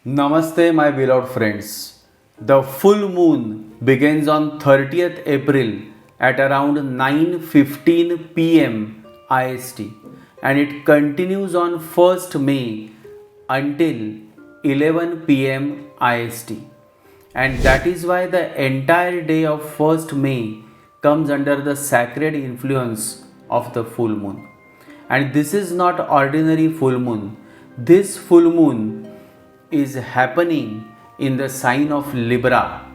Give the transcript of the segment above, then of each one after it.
Namaste, my beloved friends. The full moon begins on 30th April at around 9:15 p.m. IST and it continues on 1st May until 11 p.m. IST. And that is why the entire day of 1st May comes under the sacred influence of the full moon. And this is not ordinary full moon. This full moon is happening in the sign of Libra.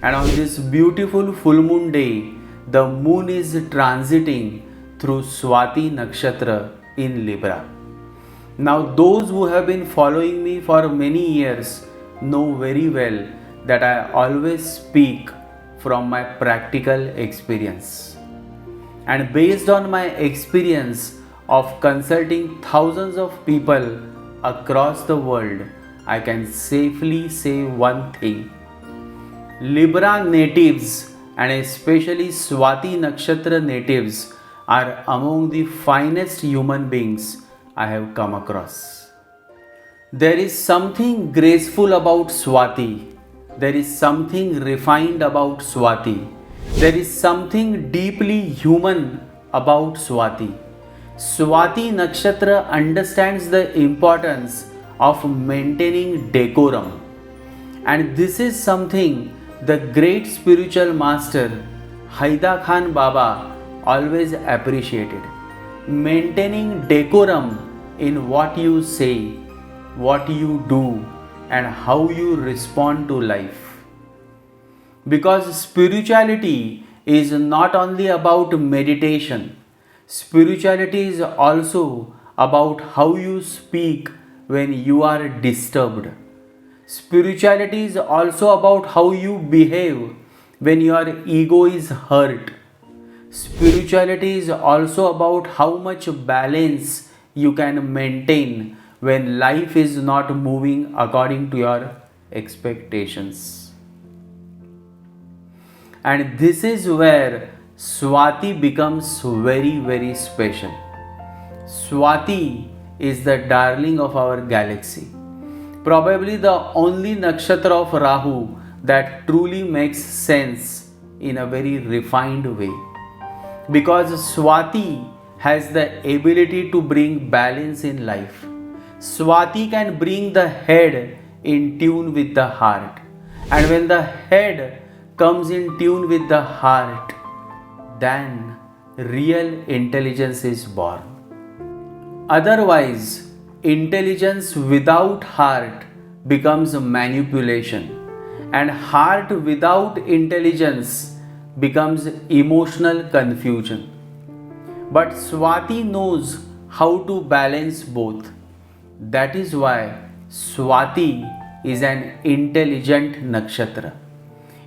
And on this beautiful full moon day, the moon is transiting through Swati Nakshatra in Libra. Now, those who have been following me for many years know very well that I always speak from my practical experience. And based on my experience of consulting thousands of people across the world, I can safely say one thing. Libra natives and especially Swati Nakshatra natives are among the finest human beings I have come across. There is something graceful about Swati. There is something refined about Swati. There is something deeply human about Swati. Swati Nakshatra understands the importance of maintaining decorum. And this is something the great spiritual master Haida Khan Baba always appreciated. Maintaining decorum in what you say, what you do, and how you respond to life. Because spirituality is not only about meditation, spirituality is also about how you speak when you are disturbed. Spirituality is also about how you behave when your ego is hurt. Spirituality is also about how much balance you can maintain when life is not moving according to your expectations. And this is where Swati becomes very, very special. Swati is the darling of our galaxy. Probably the only nakshatra of Rahu that truly makes sense in a very refined way. Because Swati has the ability to bring balance in life. Swati can bring the head in tune with the heart. And when the head comes in tune with the heart, then real intelligence is born. Otherwise, intelligence without heart becomes manipulation, and heart without intelligence becomes emotional confusion. But Swati knows how to balance both. That is why Swati is an intelligent nakshatra.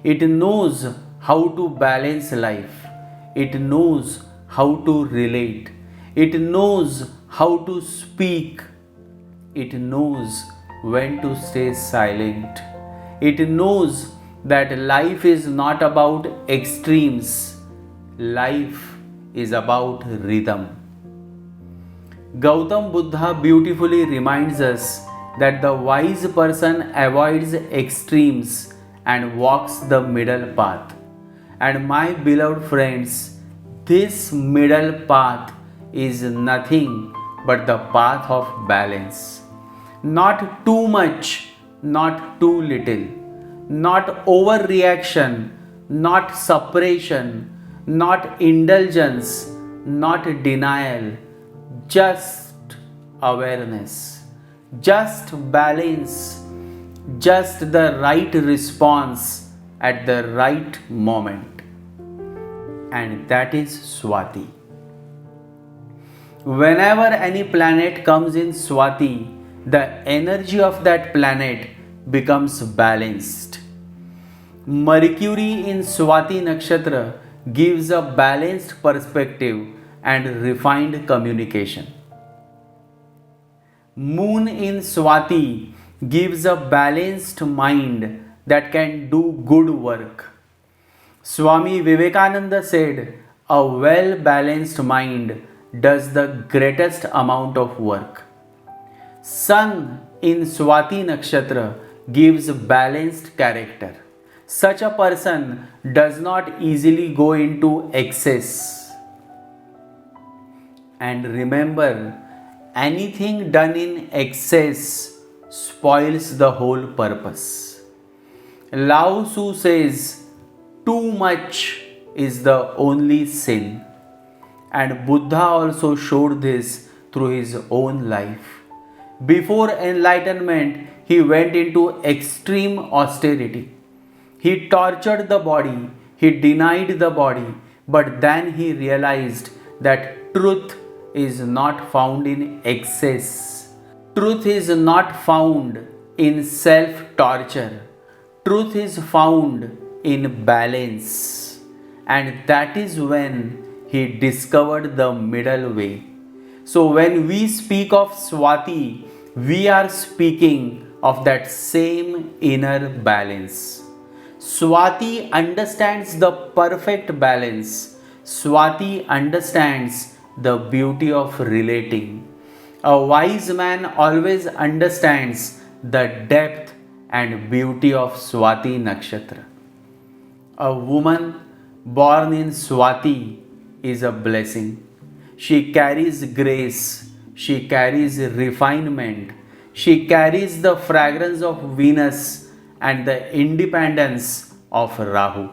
It knows how to balance life. It knows how to relate. It knows how to speak. It knows when to stay silent. It knows that life is not about extremes. Life is about rhythm. Gautam Buddha beautifully reminds us that the wise person avoids extremes and walks the middle path. And my beloved friends, this middle path is nothing but the path of balance. Not too much, not too little. Not overreaction, not suppression, not indulgence, not denial. Just awareness, just balance, just the right response at the right moment. And that is Swati. Whenever any planet comes in Swati, the energy of that planet becomes balanced. Mercury in Swati Nakshatra gives a balanced perspective and refined communication. Moon in Swati gives a balanced mind that can do good work. Swami Vivekananda said, "A well balanced mind does the greatest amount of work." Sun in Swati Nakshatra gives balanced character. Such a person does not easily go into excess. And remember, anything done in excess spoils the whole purpose. Lao Tzu says, too much is the only sin. And Buddha also showed this through his own life. Before enlightenment, he went into extreme austerity. He tortured the body, he denied the body, but then he realized that truth is not found in excess. Truth is not found in self torture. Truth is found in balance. And that is when he discovered the middle way. So, when we speak of Swati, we are speaking of that same inner balance. Swati understands the perfect balance. Swati understands the beauty of relating. A wise man always understands the depth and beauty of Swati Nakshatra. A woman born in Swati is a blessing. She carries grace, she carries refinement, she carries the fragrance of Venus and the independence of Rahu.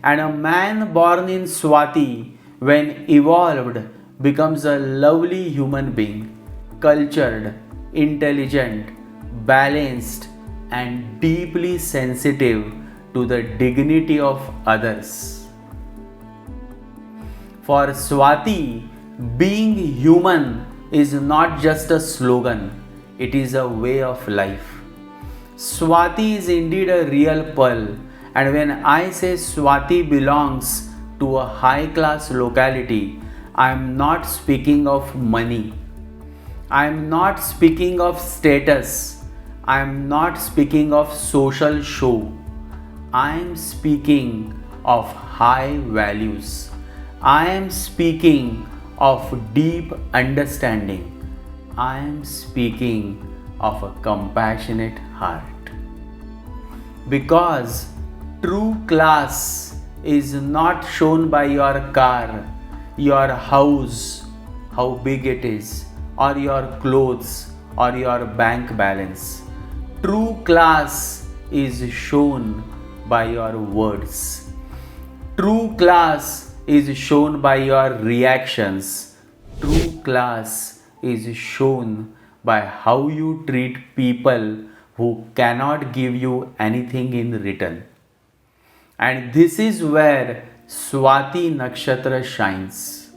And a man born in Swati, when evolved, becomes a lovely human being, cultured, intelligent, balanced, and deeply sensitive to the dignity of others. For Swati, being human is not just a slogan, it is a way of life. Swati is indeed a real pearl, and when I say Swati belongs to a high class locality, I am not speaking of money. I am not speaking of status. I am not speaking of social show. I am speaking of high values. I am speaking of deep understanding. I am speaking of a compassionate heart. Because true class is not shown by your car, your house, how big it is, or your clothes, or your bank balance. True class is shown by your words. True class is shown by your reactions. True class is shown by how you treat people who cannot give you anything in return. And this is where Swati Nakshatra shines.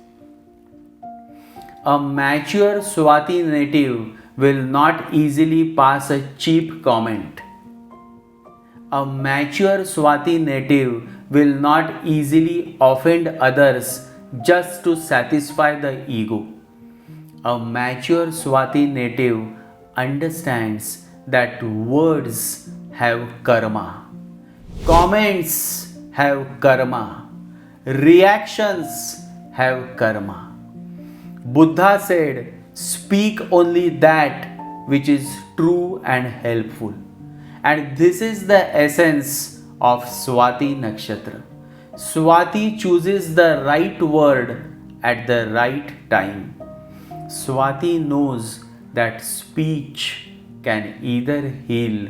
A mature Swati native will not easily pass a cheap comment. A mature Swati native will not easily offend others just to satisfy the ego. A mature Swati native understands that words have karma, comments have karma, reactions have karma. Buddha said, speak only that which is true and helpful. And this is the essence of Swati Nakshatra. Swati chooses the right word at the right time. Swati knows that speech can either heal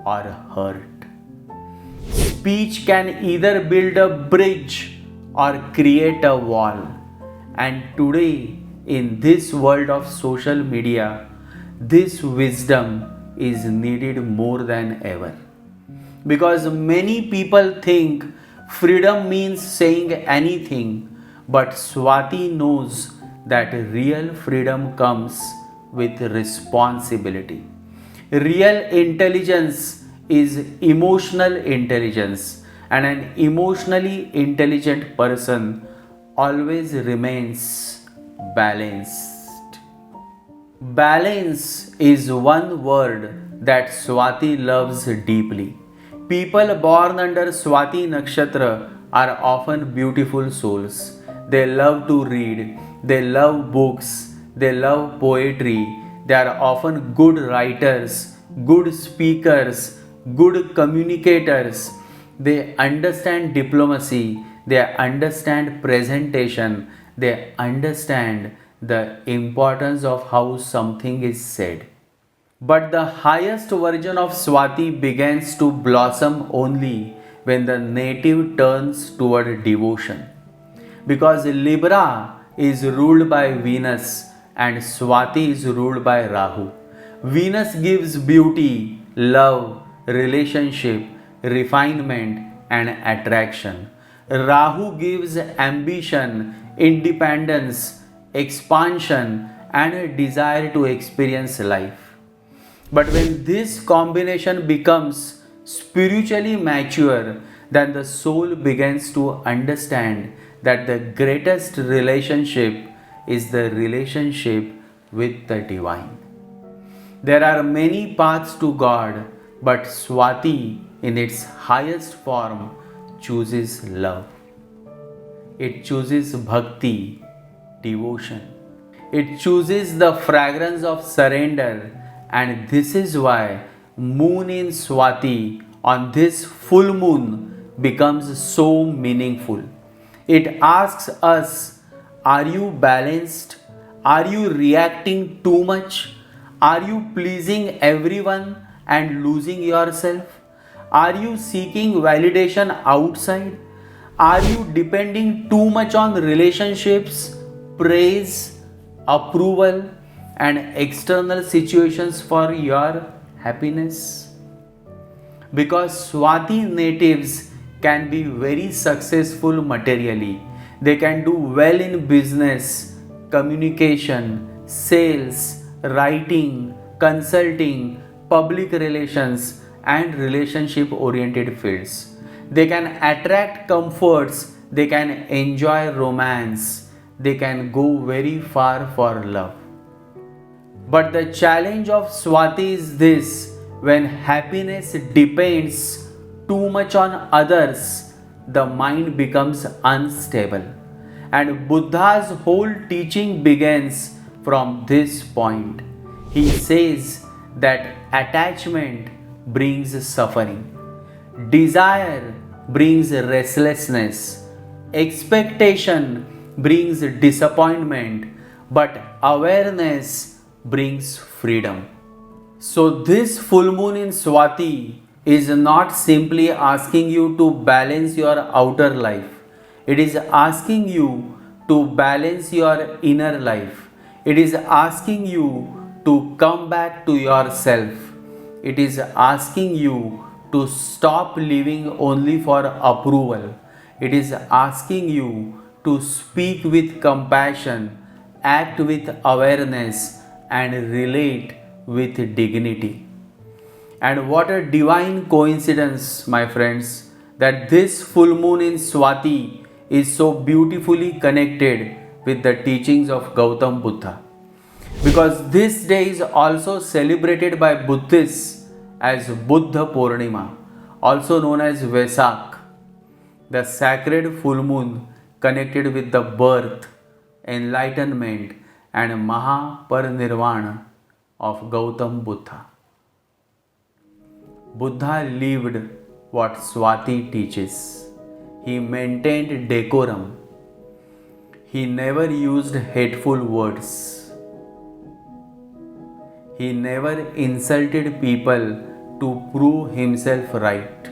or hurt. Speech can either build a bridge or create a wall. And today, in this world of social media, this wisdom is needed more than ever. Because many people think freedom means saying anything, but Swati knows that real freedom comes with responsibility. Real intelligence is emotional intelligence, and an emotionally intelligent person always remains balanced. Balance is one word that Swati loves deeply. People born under Swati Nakshatra are often beautiful souls. They love to read, they love books, they love poetry, They are often good writers, good speakers, good communicators. They understand diplomacy, they understand presentation, they understand the importance of how something is said. But the highest version of Swati begins to blossom only when the native turns toward devotion. Because Libra is ruled by Venus and Swati is ruled by Rahu. Venus gives beauty, love, relationship, refinement, and attraction. Rahu gives ambition, independence, expansion, and a desire to experience life. But when this combination becomes spiritually mature, then the soul begins to understand that the greatest relationship is the relationship with the divine. There are many paths to God, but Swati, in its highest form, chooses love. It chooses bhakti, devotion. It chooses the fragrance of surrender, and this is why moon in Swati on this full moon becomes so meaningful. It asks us, are you balanced? Are you reacting too much? Are you pleasing everyone and losing yourself? Are you seeking validation outside? Are you depending too much on relationships, praise, approval, and external situations for your happiness? Because Swati natives can be very successful materially. They can do well in business, communication, sales, writing, consulting, public relations, and relationship oriented fields. They can attract comforts, they can enjoy romance, they can go very far for love. But the challenge of Swati is this: when happiness depends too much on others, the mind becomes unstable. And Buddha's whole teaching begins from this point. He says that attachment brings suffering, desire brings restlessness, expectation brings disappointment, but awareness brings freedom. So, this full moon in Swati is not simply asking you to balance your outer life, it is asking you to balance your inner life. It is asking you to come back to yourself. It is asking you to stop living only for approval. It is asking you to speak with compassion, act with awareness, and relate with dignity. And what a divine coincidence, my friends, that this full moon in Swati is so beautifully connected with the teachings of Gautam Buddha. Because this day is also celebrated by Buddhists as Buddha Purnima, also known as Vesak, the sacred full moon connected with the birth, enlightenment, and Mahaparinirvana of Gautam Buddha. Buddha lived what Swati teaches. He maintained decorum. He never used hateful words. He never insulted people to prove himself right.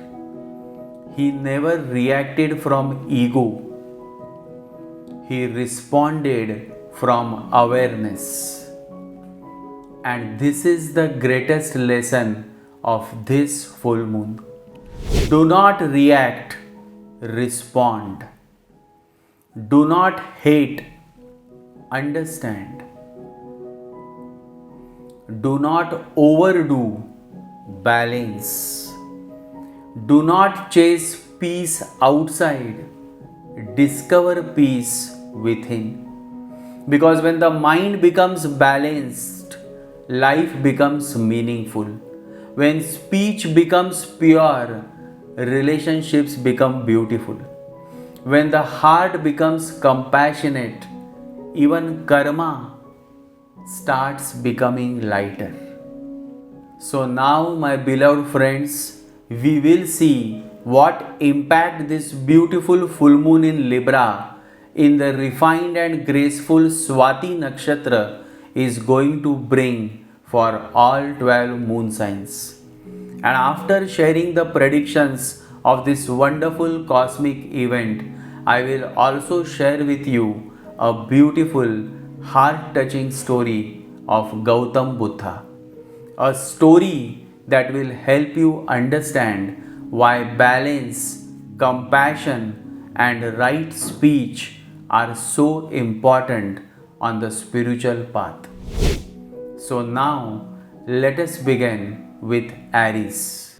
He never reacted from ego. He responded from awareness. And this is the greatest lesson of this full moon. Do not react, respond. Do not hate, understand. Do not overdo, balance. Do not chase peace outside, discover peace within. Because when the mind becomes balanced, life becomes meaningful. When speech becomes pure, relationships become beautiful. When the heart becomes compassionate, even karma starts becoming lighter. So now, my beloved friends, we will see what impact this beautiful full moon in Libra in the refined and graceful Swati Nakshatra is going to bring for all 12 moon signs. And after sharing the predictions of this wonderful cosmic event, I will also share with you a beautiful, heart touching story of Gautam Buddha. A story that will help you understand why balance, compassion, and right speech are so important on the spiritual path. So, now let us begin with Aries.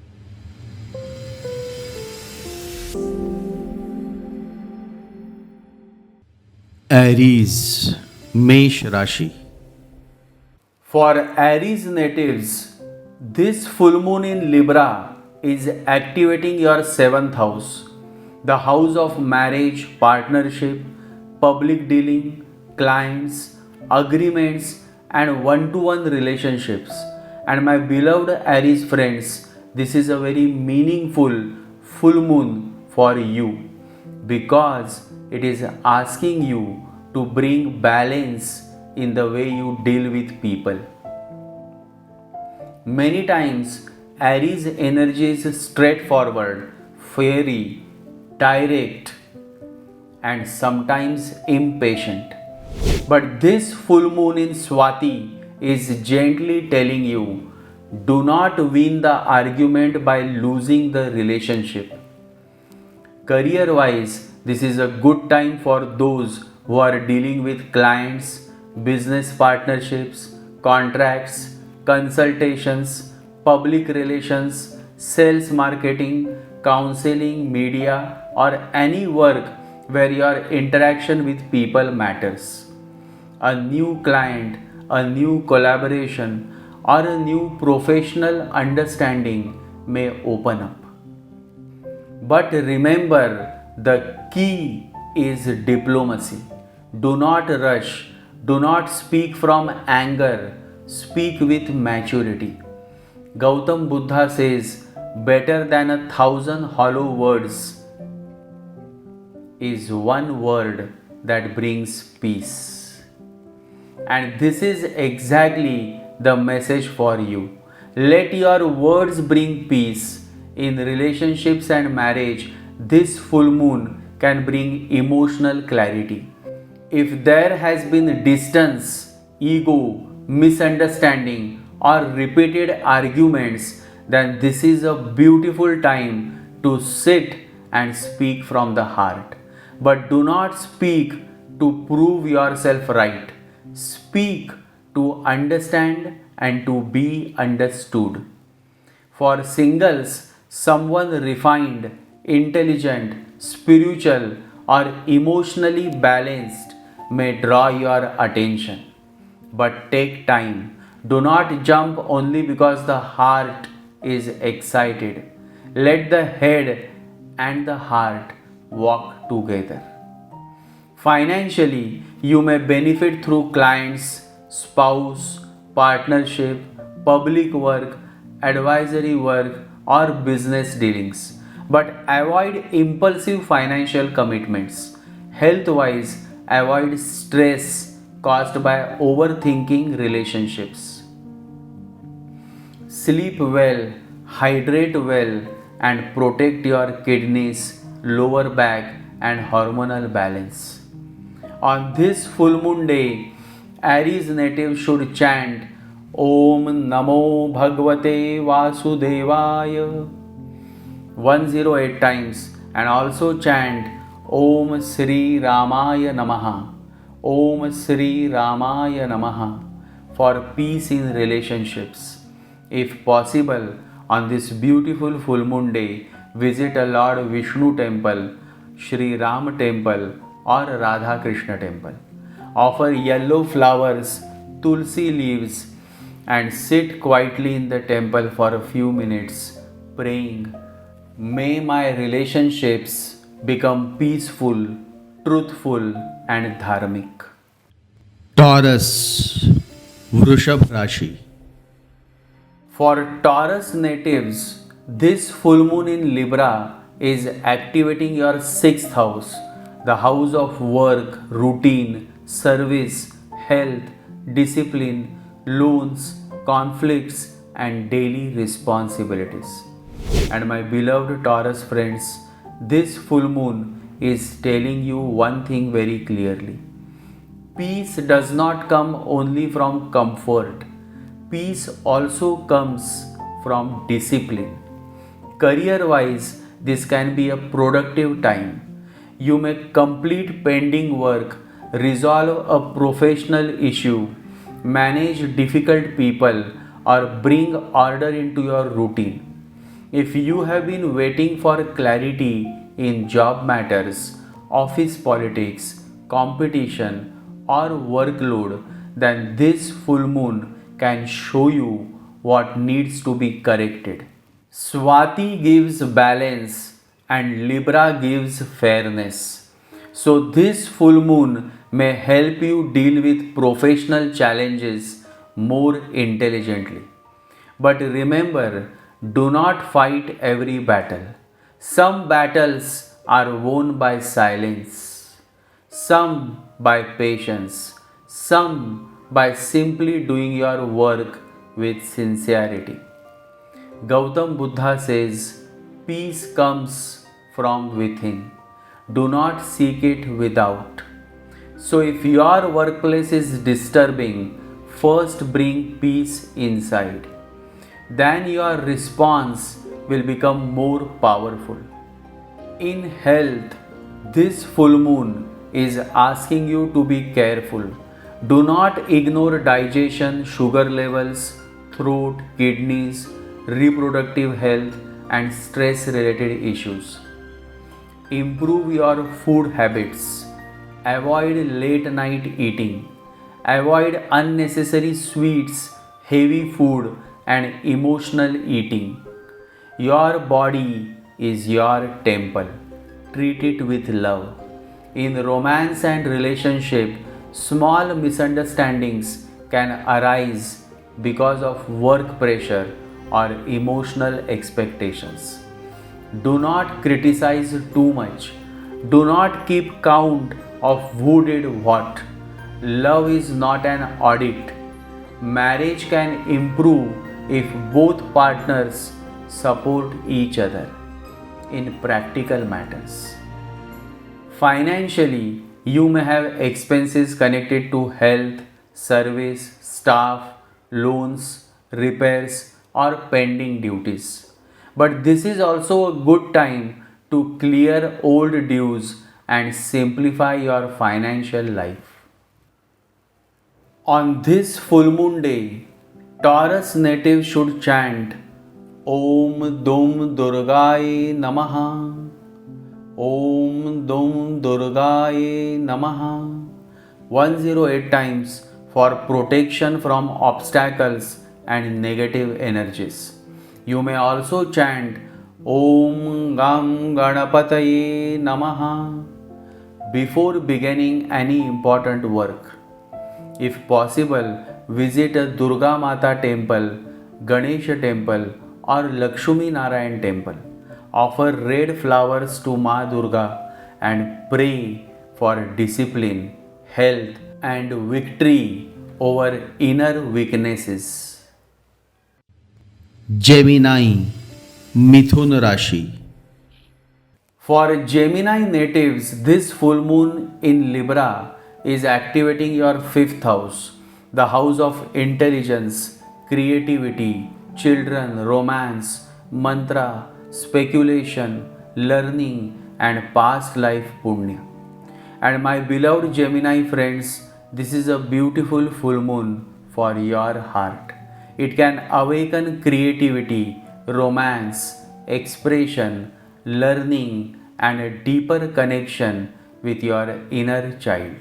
Aries, Mesh Rashi. For Aries natives, this full moon in Libra is activating your seventh house, the house of marriage, partnership, public dealing, clients, agreements, and one to one relationships. And my beloved Aries friends, this is a very meaningful full moon for you because it is asking you to bring balance in the way you deal with people. Many times, Aries energy is straightforward, fiery, direct, and sometimes impatient. But this full moon in Swati is gently telling you do not win the argument by losing the relationship. Career wise, this is a good time for those who are dealing with clients, business partnerships, contracts, consultations, public relations, sales marketing, counseling, media, or any work where your interaction with people matters. A new client, a new collaboration, or a new professional understanding may open up. But remember, the key is diplomacy. Do not rush, do not speak from anger, speak with maturity. Gautam Buddha says, better than 1,000 hollow words is one word that brings peace. And this is exactly the message for you. Let your words bring peace. In relationships and marriage, this full moon can bring emotional clarity. If there has been distance, ego, misunderstanding, or repeated arguments, then this is a beautiful time to sit and speak from the heart. But do not speak to prove yourself right. Speak to understand and to be understood. For singles, someone refined, intelligent, spiritual, or emotionally balanced may draw your attention. But take time. Do not jump only because the heart is excited. Let the head and the heart walk together. Financially, you may benefit through clients, spouse, partnership, public work, advisory work, or business dealings. But avoid impulsive financial commitments. Health wise, avoid stress caused by overthinking relationships. Sleep well, hydrate well, and protect your kidneys, lower back, and hormonal balance. On this full moon day, Aries native should chant Om Namo Bhagavate Vasudevaya 108 times and also chant Om Sri Ramaya Namaha. Om Sri Ramaya Namaha for peace in relationships. If possible, on this beautiful full moon day, visit a Lord Vishnu temple, Sri Ram temple, or Radha Krishna temple. Offer yellow flowers, tulsi leaves, and sit quietly in the temple for a few minutes, praying, may my relationships become peaceful, truthful, and dharmic. Taurus, वृषभ राशि. For Taurus natives, this full moon in Libra is activating your sixth house, the house of work, routine, service, health, discipline, loans, conflicts, and daily responsibilities. And my beloved Taurus friends, this full moon is telling you one thing very clearly. Peace does not come only from comfort. Peace also comes from discipline. Career wise, this can be a productive time. You may complete pending work, resolve a professional issue, manage difficult people, or bring order into your routine. If you have been waiting for clarity in job matters, office politics, competition, or workload, then this full moon can show you what needs to be corrected. Swati gives balance and Libra gives fairness. So, this full moon may help you deal with professional challenges more intelligently. But remember, do not fight every battle. Some battles are won by silence, some by patience, some by simply doing your work with sincerity. Gautam Buddha says, peace comes from within. Do not seek it without. So, if your workplace is disturbing, first bring peace inside. Then your response will become more powerful. In health, this full moon is asking you to be careful. Do not ignore digestion, sugar levels, throat, kidneys, reproductive health, and stress related issues. Improve your food habits. Avoid late night eating. Avoid unnecessary sweets, heavy food, and emotional eating. Your body is your temple. Treat it with love. In romance and relationship, small misunderstandings can arise because of work pressure or emotional expectations. Do not criticize too much. Do not keep count of who did what. Love is not an audit. Marriage can improve if both partners support each other in practical matters. Financially, you may have expenses connected to health, service, staff, loans, repairs, or pending duties. But this is also a good time to clear old dues and simplify your financial life. On this full moon day, Taurus natives should chant Om Dum Durgaye Namaha. Om Dum Durgaye Namaha 108 times for protection from obstacles and negative energies. You may also chant Om Gam Ganapataye Namaha before beginning any important work. If possible, visit a Durga Mata temple, Ganesha temple, or Lakshmi Narayan temple. Offer red flowers to Ma Durga and pray for discipline, health, and victory over inner weaknesses. Gemini, मिथुन राशि. For Gemini natives, this full moon in Libra is activating your fifth house, the house of intelligence, creativity, children, romance, mantra, speculation, learning, and past life punya. And my beloved Gemini friends, this is a beautiful full moon for your heart. It can awaken creativity, romance, expression, learning, and a deeper connection with your inner child.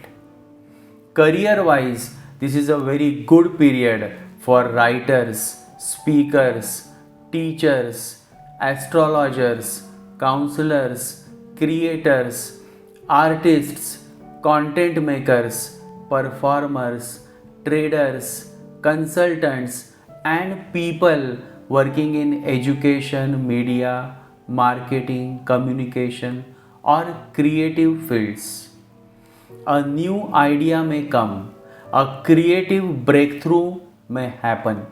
Career wise, this is a very good period for writers, speakers, teachers, astrologers, counselors, creators, artists, content makers, performers, traders, consultants, and people working in education, media, marketing, communication, or creative fields. A new idea may come, a creative breakthrough may happen.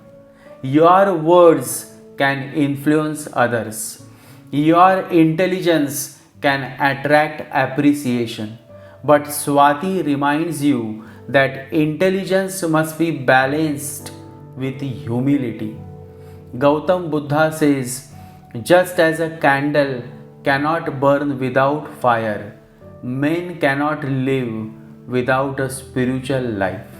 Your words can influence others. Your intelligence can attract appreciation. But Swati reminds you that intelligence must be balanced with humility. Gautam Buddha says, just as a candle cannot burn without fire, men cannot live without a spiritual life.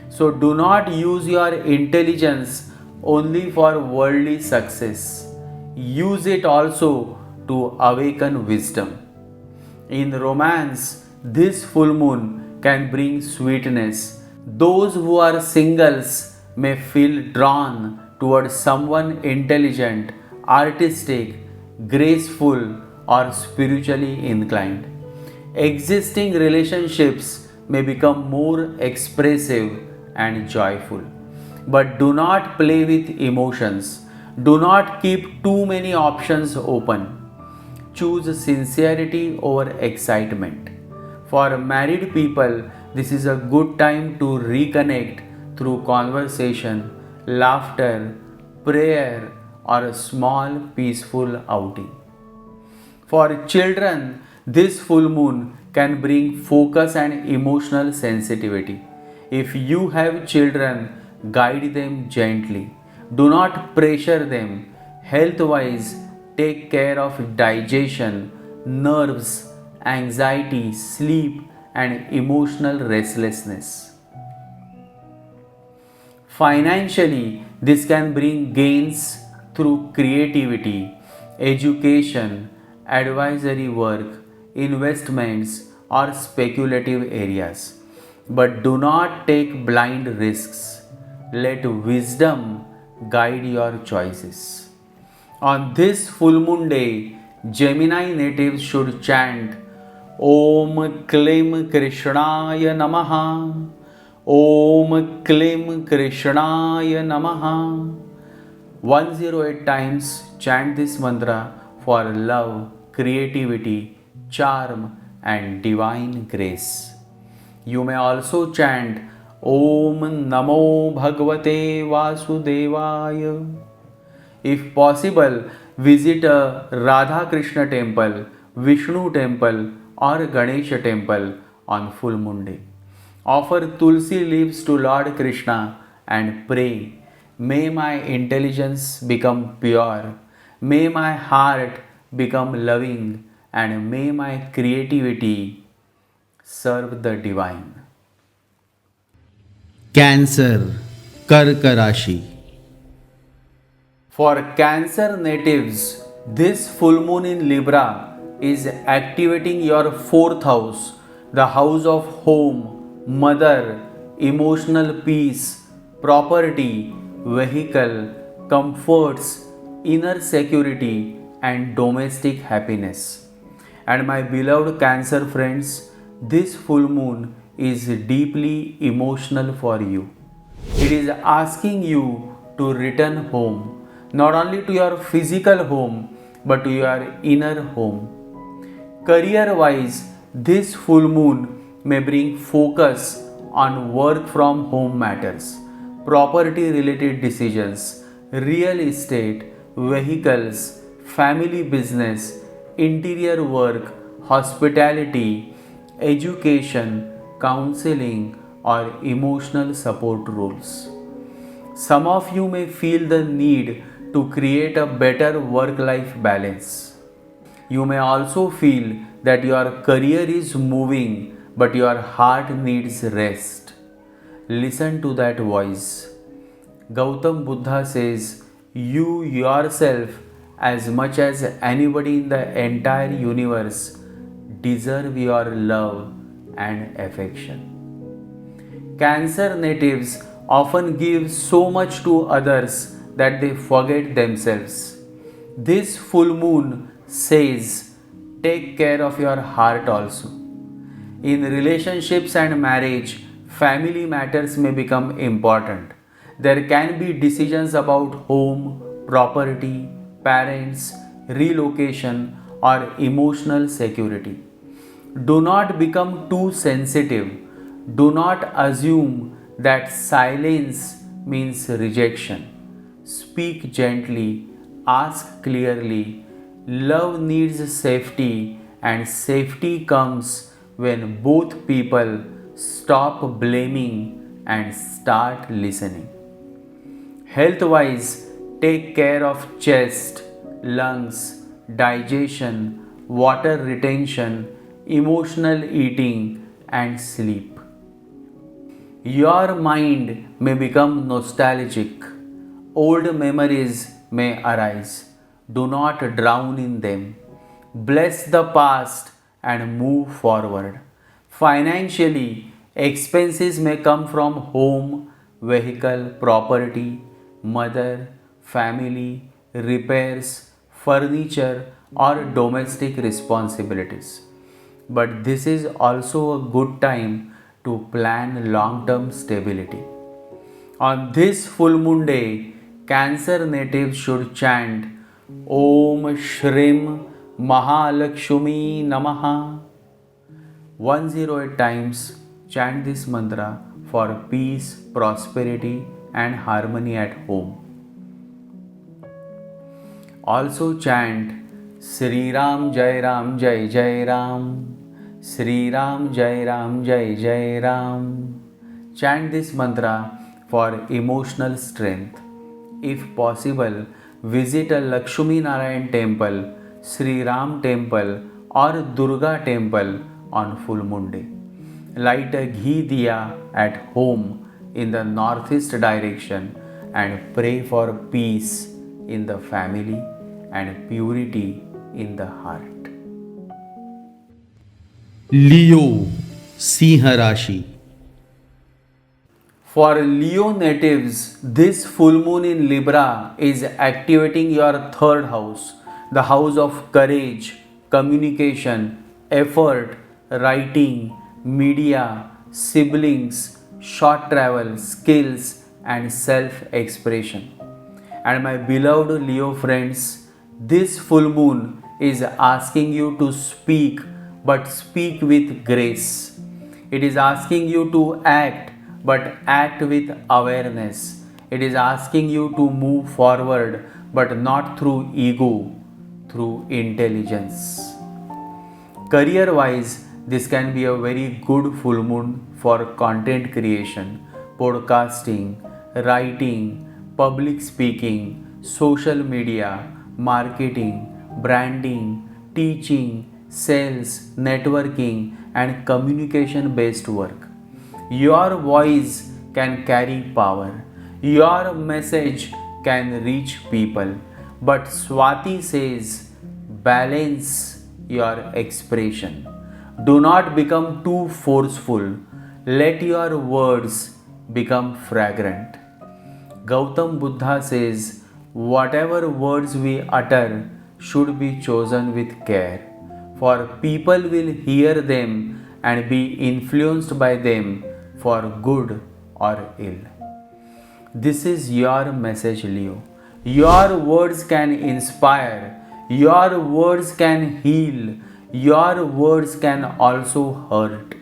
So do not use your intelligence only for worldly success. Use it also to awaken wisdom. In romance, this full moon can bring sweetness. Those who are singles may feel drawn towards someone intelligent, artistic, graceful, or spiritually inclined. Existing relationships may become more expressive and joyful. But do not play with emotions. Do not keep too many options open. Choose sincerity over excitement. For married people, this is a good time to reconnect through conversation, laughter, prayer, or a small peaceful outing. For children, this full moon can bring focus and emotional sensitivity. If you have children, guide them gently. Do not pressure them. Health wise, take care of digestion, nerves, anxiety, sleep, and emotional restlessness. Financially, this can bring gains through creativity, education, advisory work, investments, or speculative areas. But do not take blind risks. Let wisdom guide your choices. On this full moon day, Gemini natives should chant Om Klim Krishnaya Namaha. Om Klim Krishnaya Namaha. 108 times chant this mantra for love, creativity, charm, and divine grace. You may also chant Om Namo Bhagavate Vasudevaya. If possible, visit a Radha Krishna temple, Vishnu temple, or Ganesha temple on full moon day. Offer tulsi leaves to Lord Krishna and pray, may my intelligence become pure, may my heart become loving, and may my creativity serve the divine. Cancer कर्क राशि. For Cancer natives, this full moon in Libra is activating your fourth house, the house of home, mother, emotional peace, property, vehicle, comforts, inner security, and domestic happiness. And my beloved Cancer friends, this full moon is deeply emotional for you. It is asking you to return home, not only to your physical home, but to your inner home. Career wise, this full moon may bring focus on work from home matters, property related decisions, real estate, vehicles, family business, interior work, hospitality, education, counseling, or emotional support roles. Some of you may feel the need to create a better work life balance. You may also feel that your career is moving but your heart needs rest. Listen to that voice. Gautam Buddha says, you yourself, as much as anybody in the entire universe, deserve your love and affection. Cancer natives often give so much to others that they forget themselves. This full moon says, take care of your heart also. In relationships and marriage, family matters may become important. There can be decisions about home, property, parents, relocation, or emotional security. Do not become too sensitive. Do not assume that silence means rejection. Speak gently, ask clearly. Love needs safety, and safety comes when both people stop blaming and start listening. Health wise, take care of chest, lungs, digestion, water retention, emotional eating, and sleep. Your mind may become nostalgic. Old memories may arise. Do not drown in them. Bless the past and move forward. Financially, expenses may come from home, vehicle, property, mother, family, repairs, furniture, or domestic responsibilities. But this is also a good time to plan long term stability. On this full moon day, Cancer natives should chant Om Shrim Mahalakshmi Namaha 108 times. Chant this mantra for peace, prosperity, and harmony at home. Also chant Sri Ram Jai Ram Jai Jai Ram, Sri Ram Jai Ram Jai Jai Ram. Chant this mantra for emotional strength. If possible, visit a Lakshmi Narayan temple, Sri Ram temple, or Durga temple on full moon day. Light a ghee diya at home in the northeast direction and pray for peace in the family and purity in the heart. लियो सिंह राशि. For Leo natives, this full moon in Libra is activating your third house, the house of courage, communication, effort, writing, media, siblings, short travel, skills, and self expression. And my beloved Leo friends, this full moon is asking you to speak, but speak with grace. It is asking you to act, but act with awareness. It is asking you to move forward, but not through ego, through intelligence. Career wise, this can be a very good full moon for content creation, podcasting, writing, public speaking, social media, marketing, branding, teaching, sales, networking, and communication based work. Your voice can carry power. Your message can reach people. But Swati says, balance your expression. Do not become too forceful. Let your words become fragrant. Gautam Buddha says, whatever words we utter should be chosen with care, for people will hear them and be influenced by them for good or ill. This is your message, Leo. Your words can inspire, your words can heal, your words can also hurt.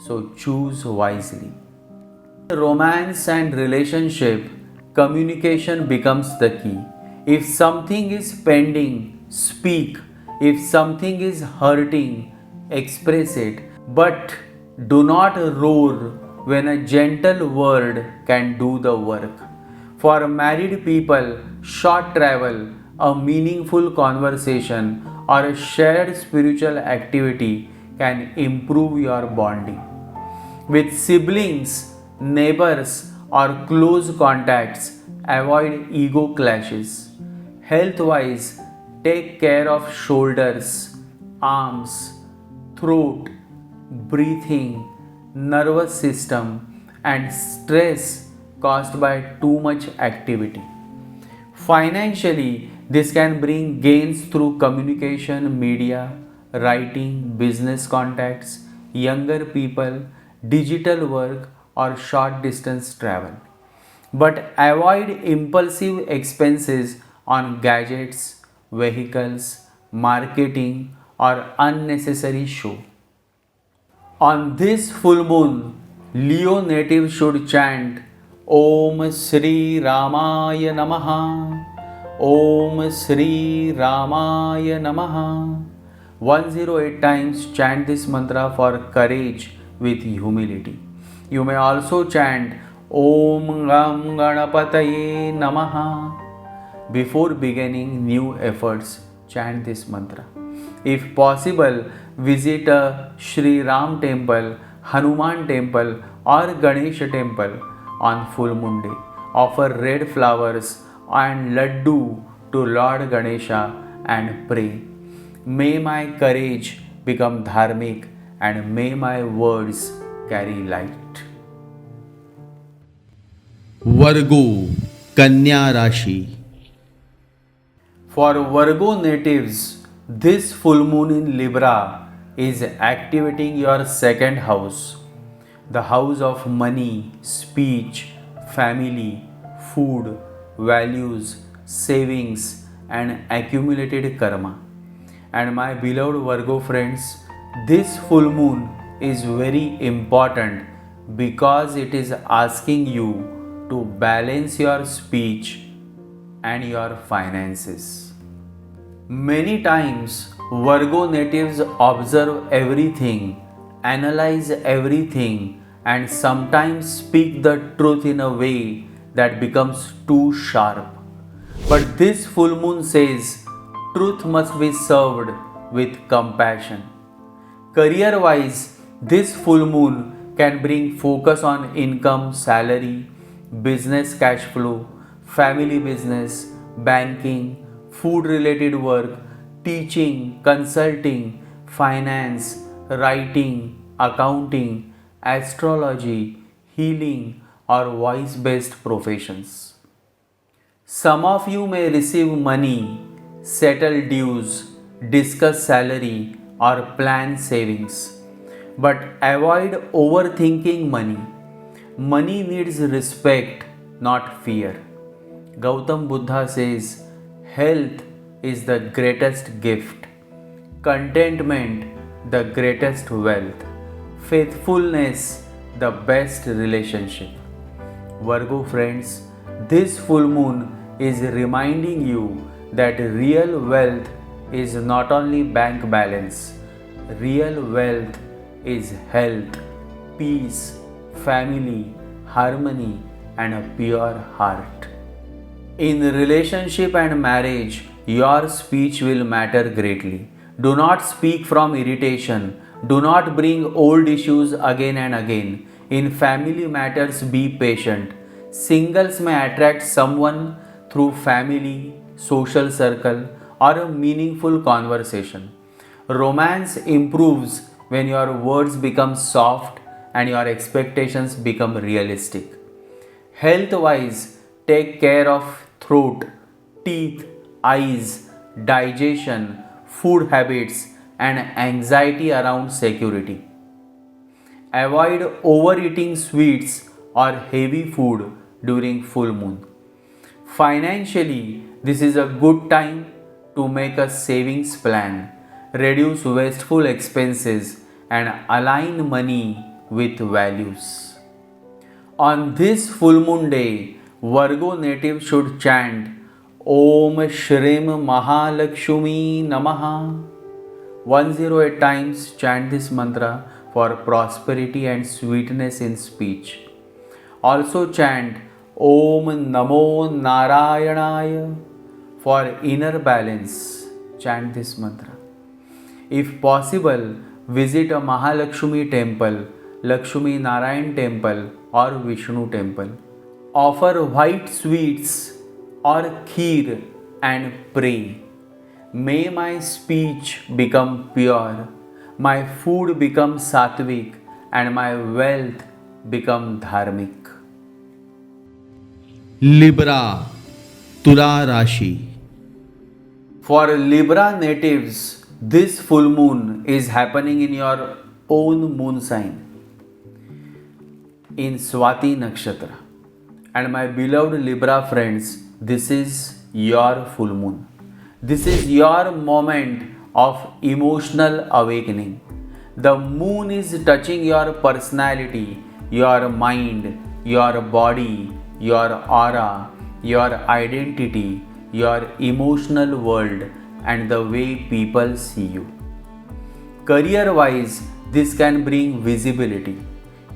So choose wisely. Romance and relationship, communication becomes the key. If something is pending, speak. If something is hurting, express it. But do not roar when a gentle word can do the work. For married people, short travel, a meaningful conversation, or a shared spiritual activity can improve your bonding. With siblings, neighbors, or close contacts, avoid ego clashes. Health wise, take care of shoulders, arms, throat, breathing, nervous system, and stress caused by too much activity. Financially, this can bring gains through communication, media, writing, business contacts, younger people, digital work, or short distance travel. but avoid impulsive expenses on gadgets, vehicles, marketing, or unnecessary show. On this full moon, Leo native should chant Om Sri Ramaya Namaha. Om Sri Ramaya Namaha. 108 times chant this mantra for courage with humility. You may also chant Om Gam Ganapataye Namaha. Before beginning new efforts, chant this mantra. If possible, visit a Sri Ram temple, Hanuman temple, or Ganesh temple on full moon day. Offer red flowers and laddu to Lord Ganesha and pray. May my courage become dharmic and may my words carry light. वर्गो कन्या राशि. For Virgo natives, this full moon in Libra is activating your second house, the house of money, speech, family, food, values, savings, and accumulated karma. And my beloved Virgo friends, this full moon is very important because it is asking you to balance your speech and your finances. Many times, Virgo natives observe everything, analyze everything, and sometimes speak the truth in a way that becomes too sharp. But this full moon says truth must be served with compassion. Career wise, this full moon can bring focus on income, salary, business cash flow, family business, banking, food related work, teaching, consulting, finance, writing, accounting, astrology, healing, or voice based professions. Some of you may receive money, settle dues, discuss salary, or plan savings. But avoid overthinking money. Money needs respect, not fear. Gautam Buddha says, health is the greatest gift, contentment the greatest wealth, faithfulness the best relationship. Virgo friends, this full moon is reminding you that real wealth is not only bank balance, real wealth is health, peace, family, harmony, and a pure heart. In relationship and marriage, your speech will matter greatly. Do not speak from irritation. Do not bring old issues again and again. In family matters, be patient. Singles may attract someone through family, social circle, or a meaningful conversation. Romance improves when your words become soft and your expectations become realistic. Health wise, take care of throat, teeth, eyes, digestion, food habits, and anxiety around security. Avoid overeating sweets or heavy food during full moon. Financially, this is a good time to make a savings plan, reduce wasteful expenses, and align money with values. On this full moon day, Virgo native should chant Om Shrim Mahalakshmi Namaha. 108 times chant this mantra for prosperity and sweetness in speech. Also chant Om Namo Narayanaya for inner balance. Chant this mantra. If possible, visit a Mahalakshmi temple, Lakshmi Narayan temple, or Vishnu temple. Offer white sweets or kheer and pray. May my speech become pure, my food become sattvic, and my wealth become dharmic. Libra तुला राशि. For Libra natives, this full moon is happening in your own moon sign in Swati Nakshatra. And my beloved Libra friends, this is your full moon. This is your moment of emotional awakening. The moon is touching your personality, your mind, your body, your aura, your identity, your emotional world, and the way people see you. Career wise, this can bring visibility.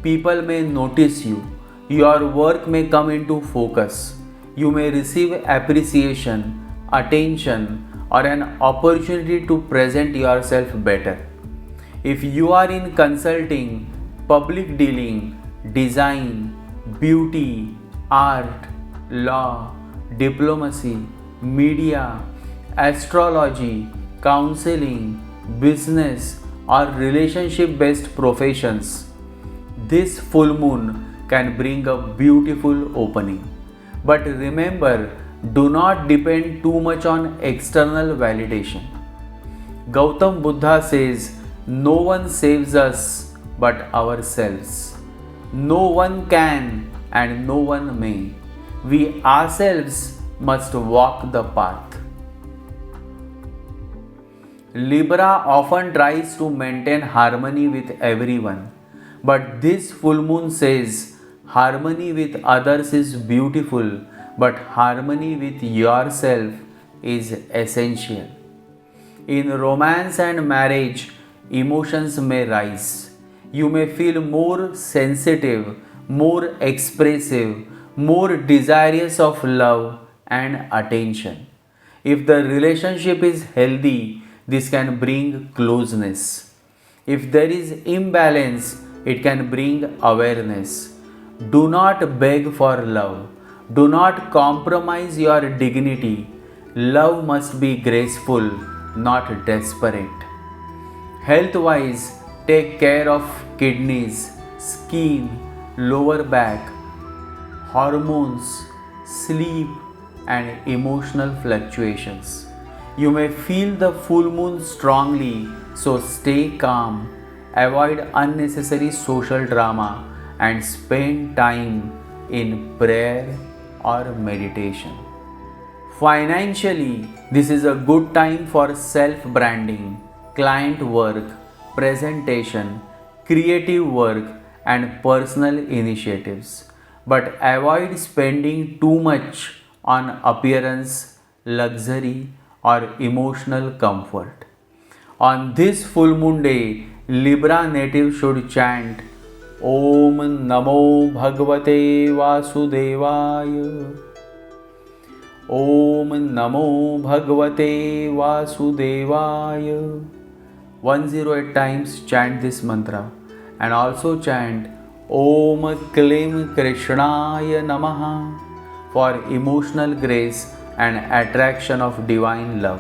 People may notice you. Your work may come into focus. You may receive appreciation, attention, or an opportunity to present yourself better. If you are in consulting, public dealing, design, beauty, art, law, diplomacy, media, astrology, counseling, business, or relationship based professions, this full moon can bring a beautiful opening. But remember, do not depend too much on external validation. Gautam Buddha says, no one saves us but ourselves. No one can and no one may. We ourselves must walk the path. Libra often tries to maintain harmony with everyone, but this full moon says harmony with others is beautiful, but harmony with yourself is essential. In romance and marriage, emotions may rise. You may feel more sensitive, more expressive, more desirous of love and attention. If the relationship is healthy, this can bring closeness. If there is imbalance, it can bring awareness. Do not beg for love. Do not compromise your dignity. Love must be graceful, not desperate. Health wise, take care of kidneys, skin, lower back, hormones, sleep, and emotional fluctuations. You may feel the full moon strongly, so stay calm, avoid unnecessary social drama, and spend time in prayer or meditation. Financially, this is a good time for self branding, client work, presentation, creative work, and personal initiatives. But avoid spending too much on appearance, luxury, or emotional comfort. On this full moon day, Libra native should chant Om Namo Bhagavate Vasudevaya. Om Namo Bhagavate Vasudevaya. 108 times chant this mantra and also chant Om Klim Krishnaya Namaha for emotional grace and attraction of divine love.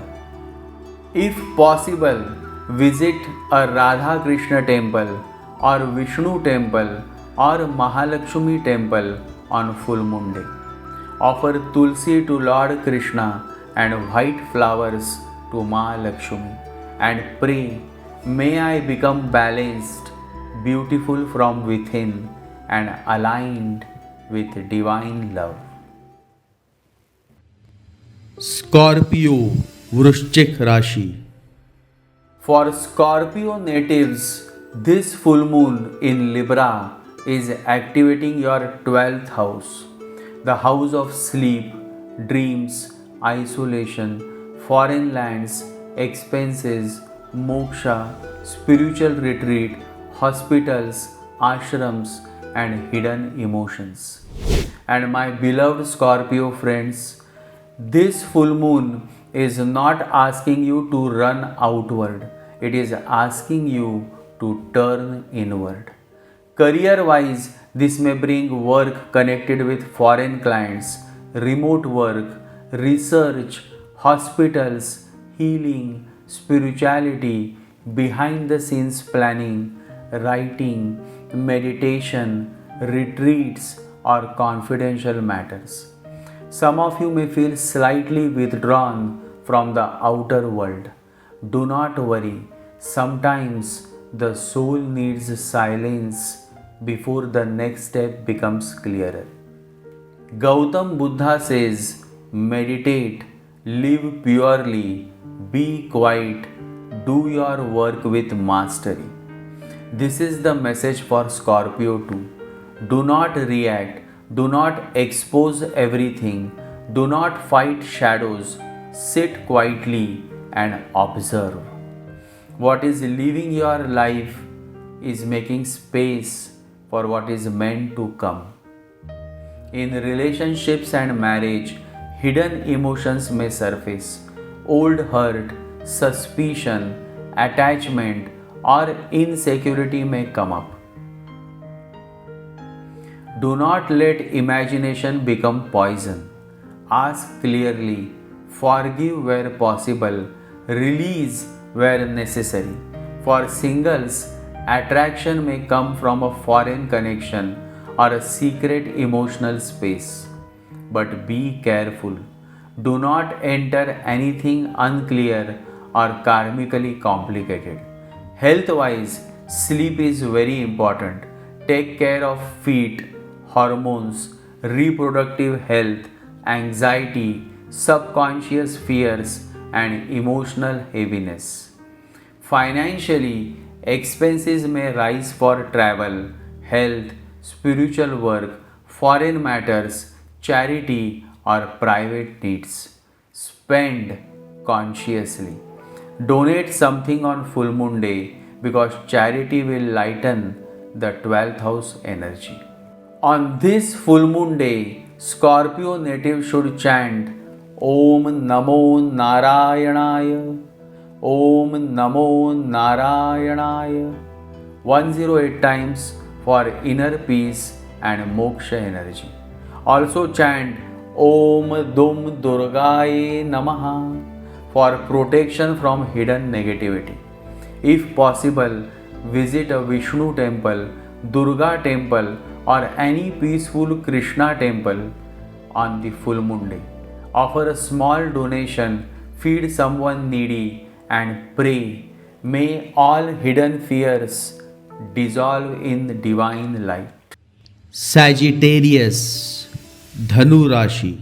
If possible, visit a Radha Krishna temple or Vishnu temple or Mahalakshmi temple on full moon day. Offer tulsi to Lord Krishna and white flowers to Ma Lakshmi and pray, may I become balanced, beautiful from within and aligned with divine love. Scorpio वृश्चिक राशि. For Scorpio natives, this full moon in Libra is activating your 12th house, the house of sleep, dreams, isolation, foreign lands, expenses, moksha, spiritual retreat, hospitals, ashrams, and hidden emotions. And my beloved Scorpio friends, this full moon is not asking you to run outward, it is asking you to turn inward. Career wise, this may bring work connected with foreign clients, remote work, research, hospitals, healing, spirituality, behind the scenes planning, writing, meditation, retreats, or confidential matters. Some of you may feel slightly withdrawn from the outer world. Do not worry. Sometimes the soul needs silence before the next step becomes clearer. Gautam Buddha says, meditate, live purely, be quiet, do your work with mastery. This is the message for Scorpio too. Do not react, do not expose everything, do not fight shadows, sit quietly and observe. What is living your life is making space for what is meant to come. In relationships and marriage, hidden emotions may surface. Old hurt, suspicion, attachment, or insecurity may come up. Do not let imagination become poison. Ask clearly, forgive where possible, release where necessary. For singles, attraction may come from a foreign connection or a secret emotional space. But be careful. Do not enter anything unclear or karmically complicated. Health wise, sleep is very important. Take care of feet, hormones, reproductive health, anxiety, subconscious fears, and emotional heaviness. Financially, expenses may rise for travel, health, spiritual work, foreign matters, charity, or private needs. Spend consciously. Donate something on full moon day because charity will lighten the 12th house energy. On this full moon day, Scorpio native should chant Om Namo Narayanaya, Om Namo Narayanaya 108 times for inner peace and moksha energy. Also chant Om Dum Durgaye Namaha for protection from hidden negativity. If possible, visit a Vishnu temple, Durga temple, or any peaceful Krishna temple on the full moon day. Offer a small donation, feed someone needy, and pray. May all hidden fears dissolve in divine light. Sagittarius, Dhanu Rashi.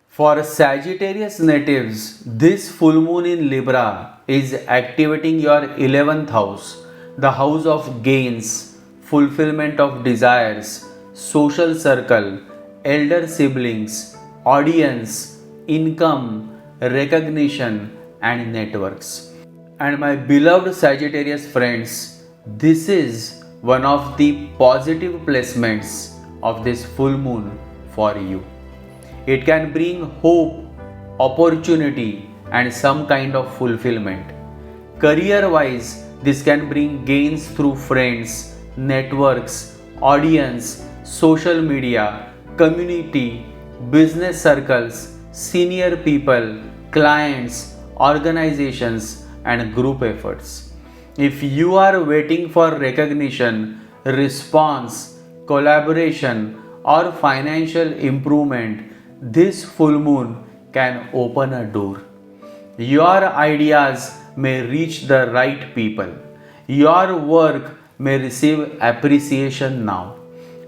For Sagittarius natives, this full moon in Libra is activating your 11th house, the house of gains, fulfillment of desires, social circle, elder siblings, audience, income, recognition, and networks. And my beloved Sagittarius friends, this is one of the positive placements of this full moon for you. It can bring hope, opportunity, and some kind of fulfillment. Career wise, this can bring gains through friends, networks, audience, social media, community, business circles, senior people, clients, organizations, and group efforts. If you are waiting for recognition, response, collaboration, or financial improvement, this full moon can open a door. Your ideas may reach the right people. Your work may receive appreciation now.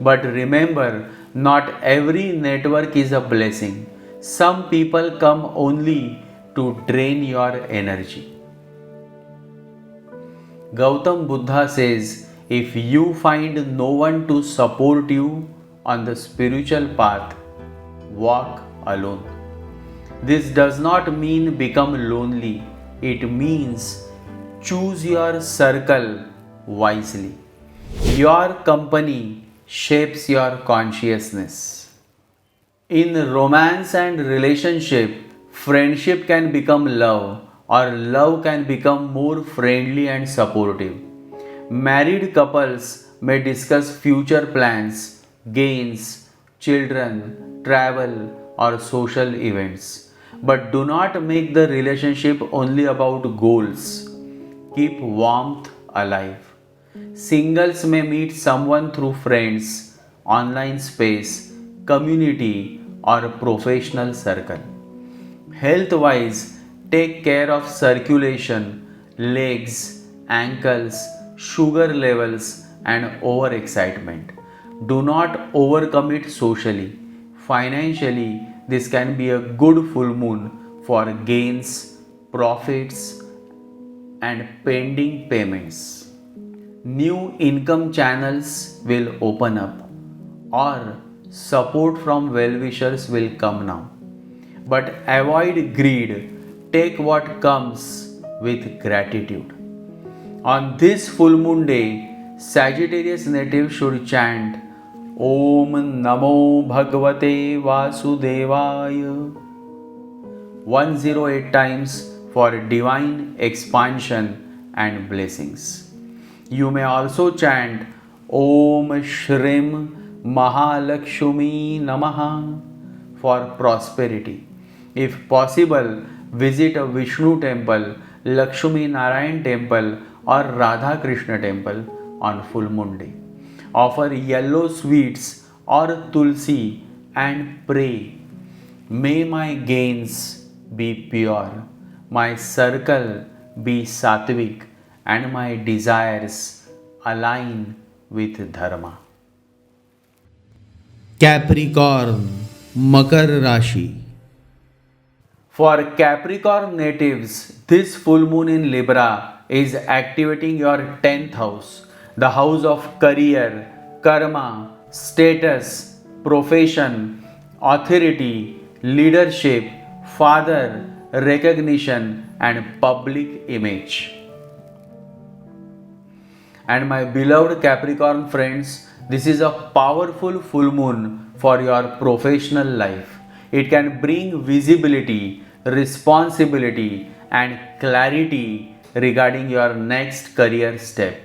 But remember, not every network is a blessing. Some people come only to drain your energy. Gautam Buddha says, if you find no one to support you on the spiritual path, walk alone. This does not mean become lonely. It means choose your circle wisely. Your company shapes your consciousness. In romance and relationship, friendship can become love, or love can become more friendly and supportive. Married couples may discuss future plans, gains, children, travel, or social events. But do not make the relationship only about goals. Keep warmth alive. Singles may meet someone through friends, online space, community, or professional circle. Health wise, take care of circulation, legs, ankles, sugar levels, and overexcitement. Do not overcommit socially. Financially, this can be a good full moon for gains, profits, and pending payments. New income channels will open up, or support from well wishers will come now. But avoid greed, take what comes with gratitude. On this full moon day, Sagittarius native should chant Om Namo Bhagavate Vasudevaya 108 times for divine expansion and blessings. You may also chant Om Shrim Mahalakshmi Namaha for prosperity. If possible, visit a Vishnu temple, Lakshmi Narayan temple, or Radha Krishna temple on full moon day. Offer yellow sweets or tulsi and pray. May my gains be pure, my circle be sattvic, and my desires align with dharma. Capricorn, Makar Rashi. For Capricorn natives, this full moon in Libra is activating your 10th house, the house of career, karma, status, profession, authority, leadership, father, recognition, and public image. And my beloved Capricorn friends, this is a powerful full moon for your professional life. It can bring visibility, responsibility, and clarity regarding your next career step.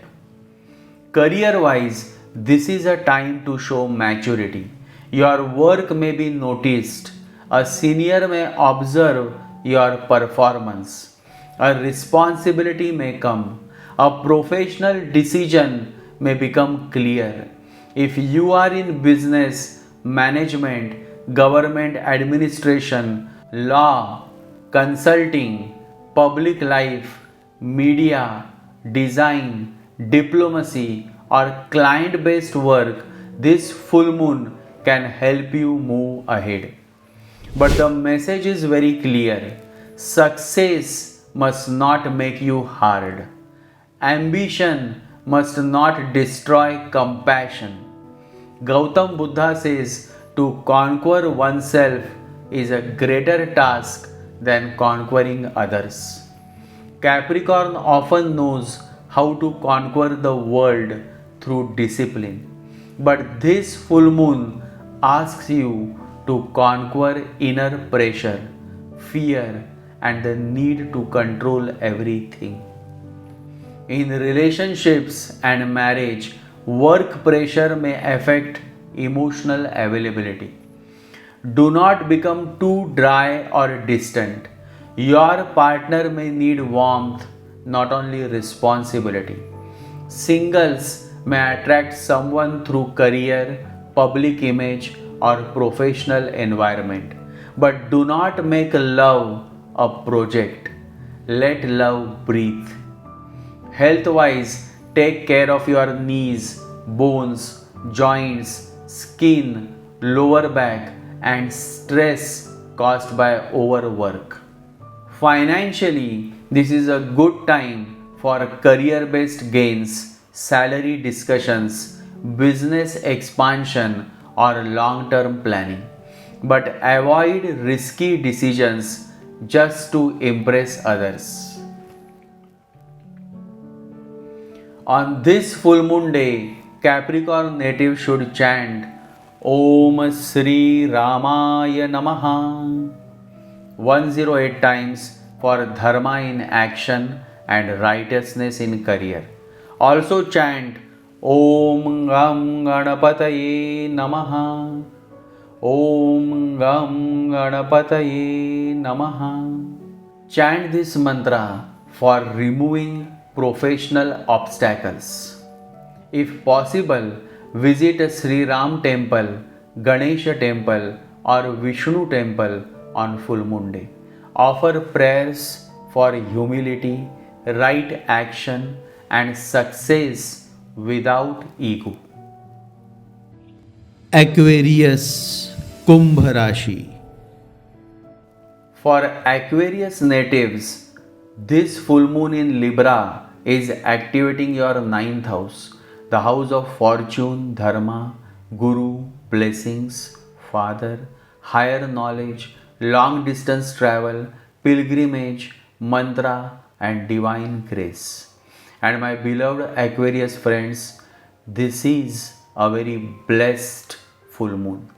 Career wise, this is a time to show maturity. Your work may be noticed, a senior may observe your performance, a responsibility may come, a professional decision may become clear. If you are in business, management, government administration, law, consulting, public life, media, design, diplomacy, or client based work, this full moon can help you move ahead. But the message is very clear: success must not make you hard. Ambition must not destroy compassion. Gautam Buddha says to conquer oneself is a greater task than conquering others. Capricorn often knows how to conquer the world through discipline, but this full moon asks you to conquer inner pressure, fear, and the need to control everything. In relationships and marriage, work pressure may affect emotional availability. Do not become too dry or distant. Your partner may need warmth, not only responsibility. Singles may attract someone through career, public image, or professional environment. But do not make love a project. Let love breathe. Health wise, take care of your knees, bones, joints, skin, lower back, and stress caused by overwork. Financially, this is a good time for career based gains, salary discussions, business expansion, or long term planning. But avoid risky decisions just to impress others. On this full moon day, Capricorn native should chant Om Sri Ramaya Namaha 108 times for dharma in action and righteousness in career. Also chant Om Gam Ganapataye Namaha Om Gam Ganapataye Namaha. Chant this mantra for removing professional obstacles. If possible, visit a Sri Ram temple, Ganesha temple, or Vishnu temple on full moon day. Offer prayers for humility, right action, and success without ego. Aquarius, कुंभ राशि। For Aquarius natives, this full moon in Libra is activating your ninth house, the house of fortune, dharma, guru, blessings, father, higher knowledge, long distance travel, pilgrimage, mantra, and divine grace. And my beloved Aquarius friends, this is a very blessed full moon.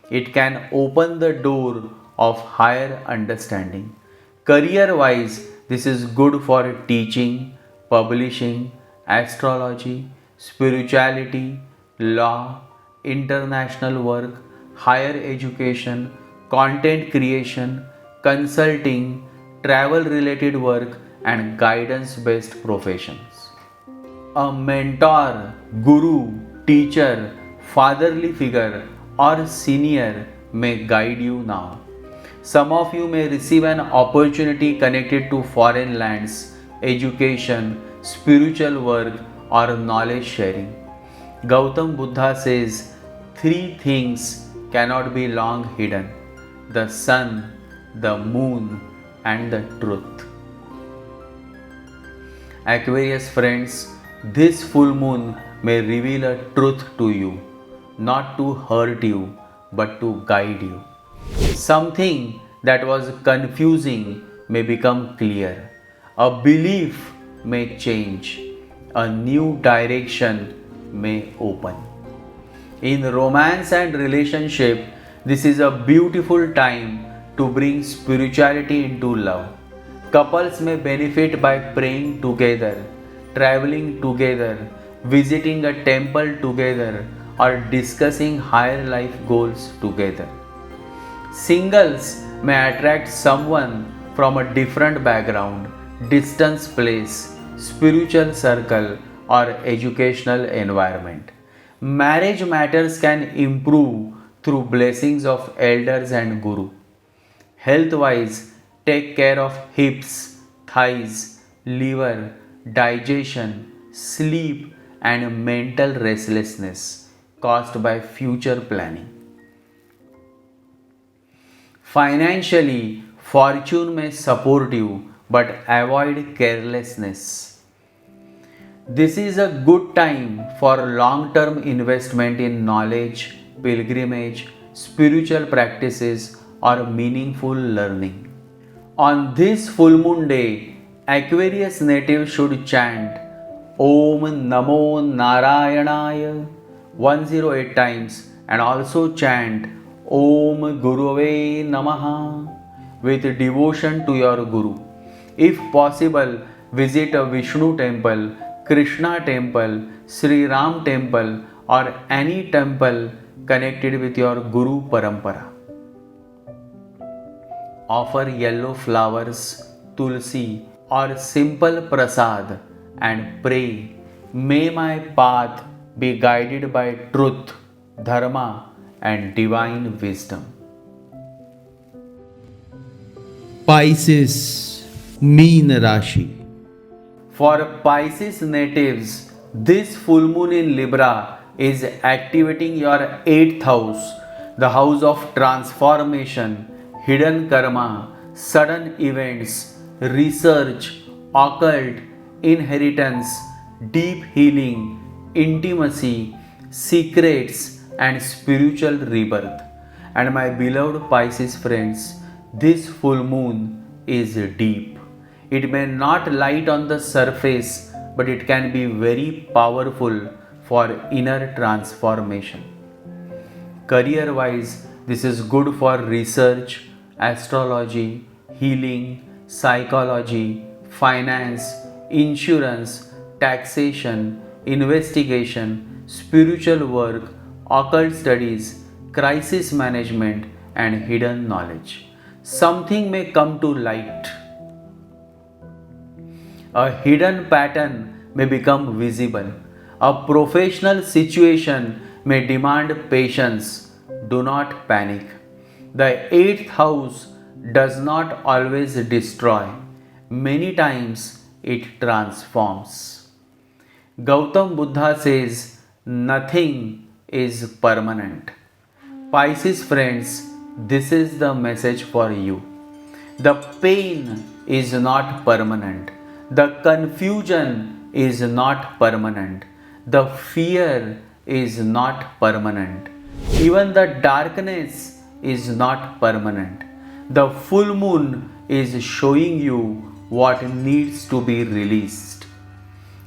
It can open the door of higher understanding. Career wise, this is good for teaching, publishing, astrology, spirituality, law, international work, higher education, content creation, consulting, travel related work, and guidance based professions. A mentor, guru, teacher, fatherly figure, or senior may guide you now. Some of you may receive an opportunity connected to foreign lands, education, spiritual work, or knowledge sharing. Gautam Buddha says, three things cannot be long hidden: the sun, the moon, and the truth. Aquarius friends, this full moon may reveal a truth to you, not to hurt you, but to guide you. Something that was confusing may become clear. A belief may change. A new direction may open. In romance and relationship, this is a beautiful time to bring spirituality into love. Couples may benefit by praying together, traveling together, visiting a temple together, or discussing higher life goals together. Singles may attract someone from a different background, distance place, spiritual circle, or educational environment. Marriage matters can improve through blessings of elders and guru. Health wise, take care of hips, thighs, liver, digestion, sleep, and mental restlessness caused by future planning. Financially, fortune may support you, but avoid carelessness. This is a good time for long term investment in knowledge, pilgrimage, spiritual practices, or meaningful learning. On this full moon day, Aquarius native should chant Om Namo Narayanaya 108 times and also chant Om Gurave Namaha with devotion to your Guru. If possible, visit a Vishnu temple, Krishna temple, Sri Ram temple, or any temple connected with your Guru Parampara. Offer yellow flowers, tulsi, or simple prasad and pray, may my path be guided by truth, dharma, and divine wisdom. Pisces, mean राशि। For Pisces natives, this full moon in Libra is activating your 8th house, the house of transformation, hidden karma, sudden events, research, occult, inheritance, deep healing, intimacy, secrets, and spiritual rebirth. And my beloved Pisces friends, this full moon is deep. It may not light on the surface, but it can be very powerful for inner transformation. Career wise, this is good for research, astrology, healing, psychology, finance, insurance, taxation, investigation, spiritual work, occult studies, crisis management, and hidden knowledge. Something may come to light. A hidden pattern may become visible. A professional situation may demand patience. Do not panic. The 8th house does not always destroy. Many times it transforms. Gautam Buddha says, nothing is permanent. Pisces friends, this is the message for you. The pain is not permanent. The confusion is not permanent. The fear is not permanent. Even the darkness is not permanent. The full moon is showing you what needs to be released.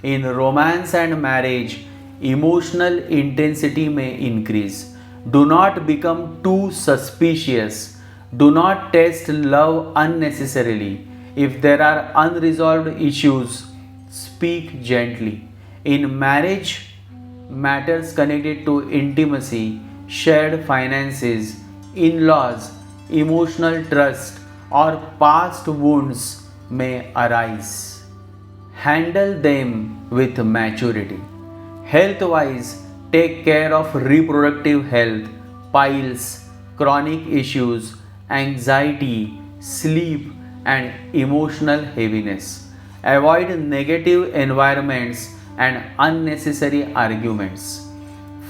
In romance and marriage, emotional intensity may increase. Do not become too suspicious. Do not test love unnecessarily. If there are unresolved issues, speak gently. In marriage, matters connected to intimacy, shared finances, in laws, emotional trust, or past wounds may arise. Handle them with maturity. Health wise, take care of reproductive health, piles, chronic issues, anxiety, sleep, and emotional heaviness. Avoid negative environments and unnecessary arguments.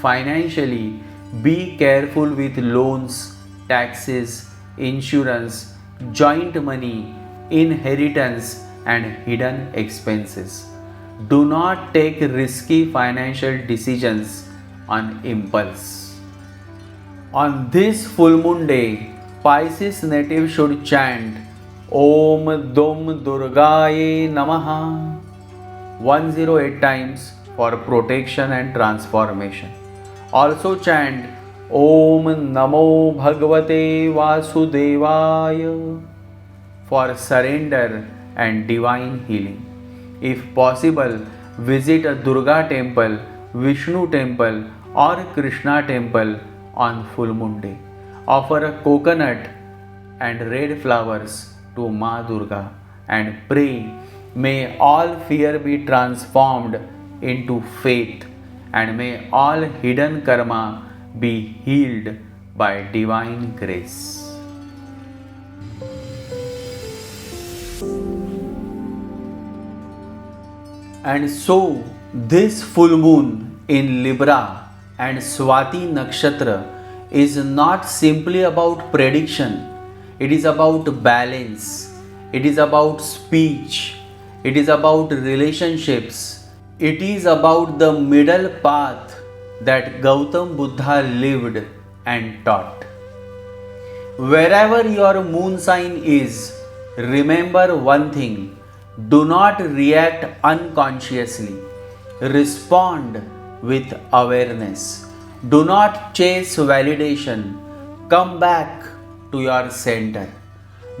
Financially, be careful with loans, taxes, insurance, joint money, inheritance, and hidden expenses. Do not take risky financial decisions on impulse. On this full moon day, Pisces native should chant Om Dom Durgaye Namaha 108 times for protection and transformation. Also chant Om Namo Bhagavate Vasudevaya for surrender and divine healing. If possible, visit a Durga temple, Vishnu temple, or Krishna temple on full moon day. Offer a coconut and red flowers to Ma Durga and pray, may all fear be transformed into faith and may all hidden karma be healed by divine grace. And so, this full moon in Libra and Swati Nakshatra is not simply about prediction, it is about balance, it is about speech, it is about relationships, it is about the middle path that Gautam Buddha lived and taught. Wherever your moon sign is, remember one thing: do not react unconsciously. Respond with awareness. Do not chase validation. Come back to your center.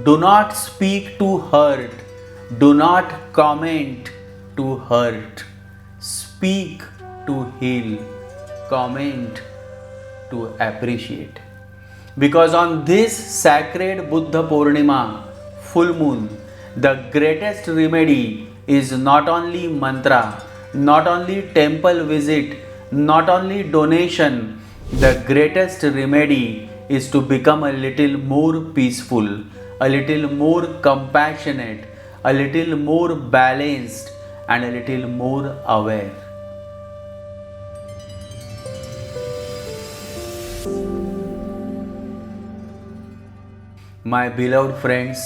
Do not speak to hurt. Do not comment to hurt. Speak to heal. Comment to appreciate. Because on this sacred Buddha Purnima, full moon, the greatest remedy is not only mantra, not only temple visit, not only donation. The greatest remedy is to become a little more peaceful, a little more compassionate, a little more balanced, and a little more aware. My beloved friends,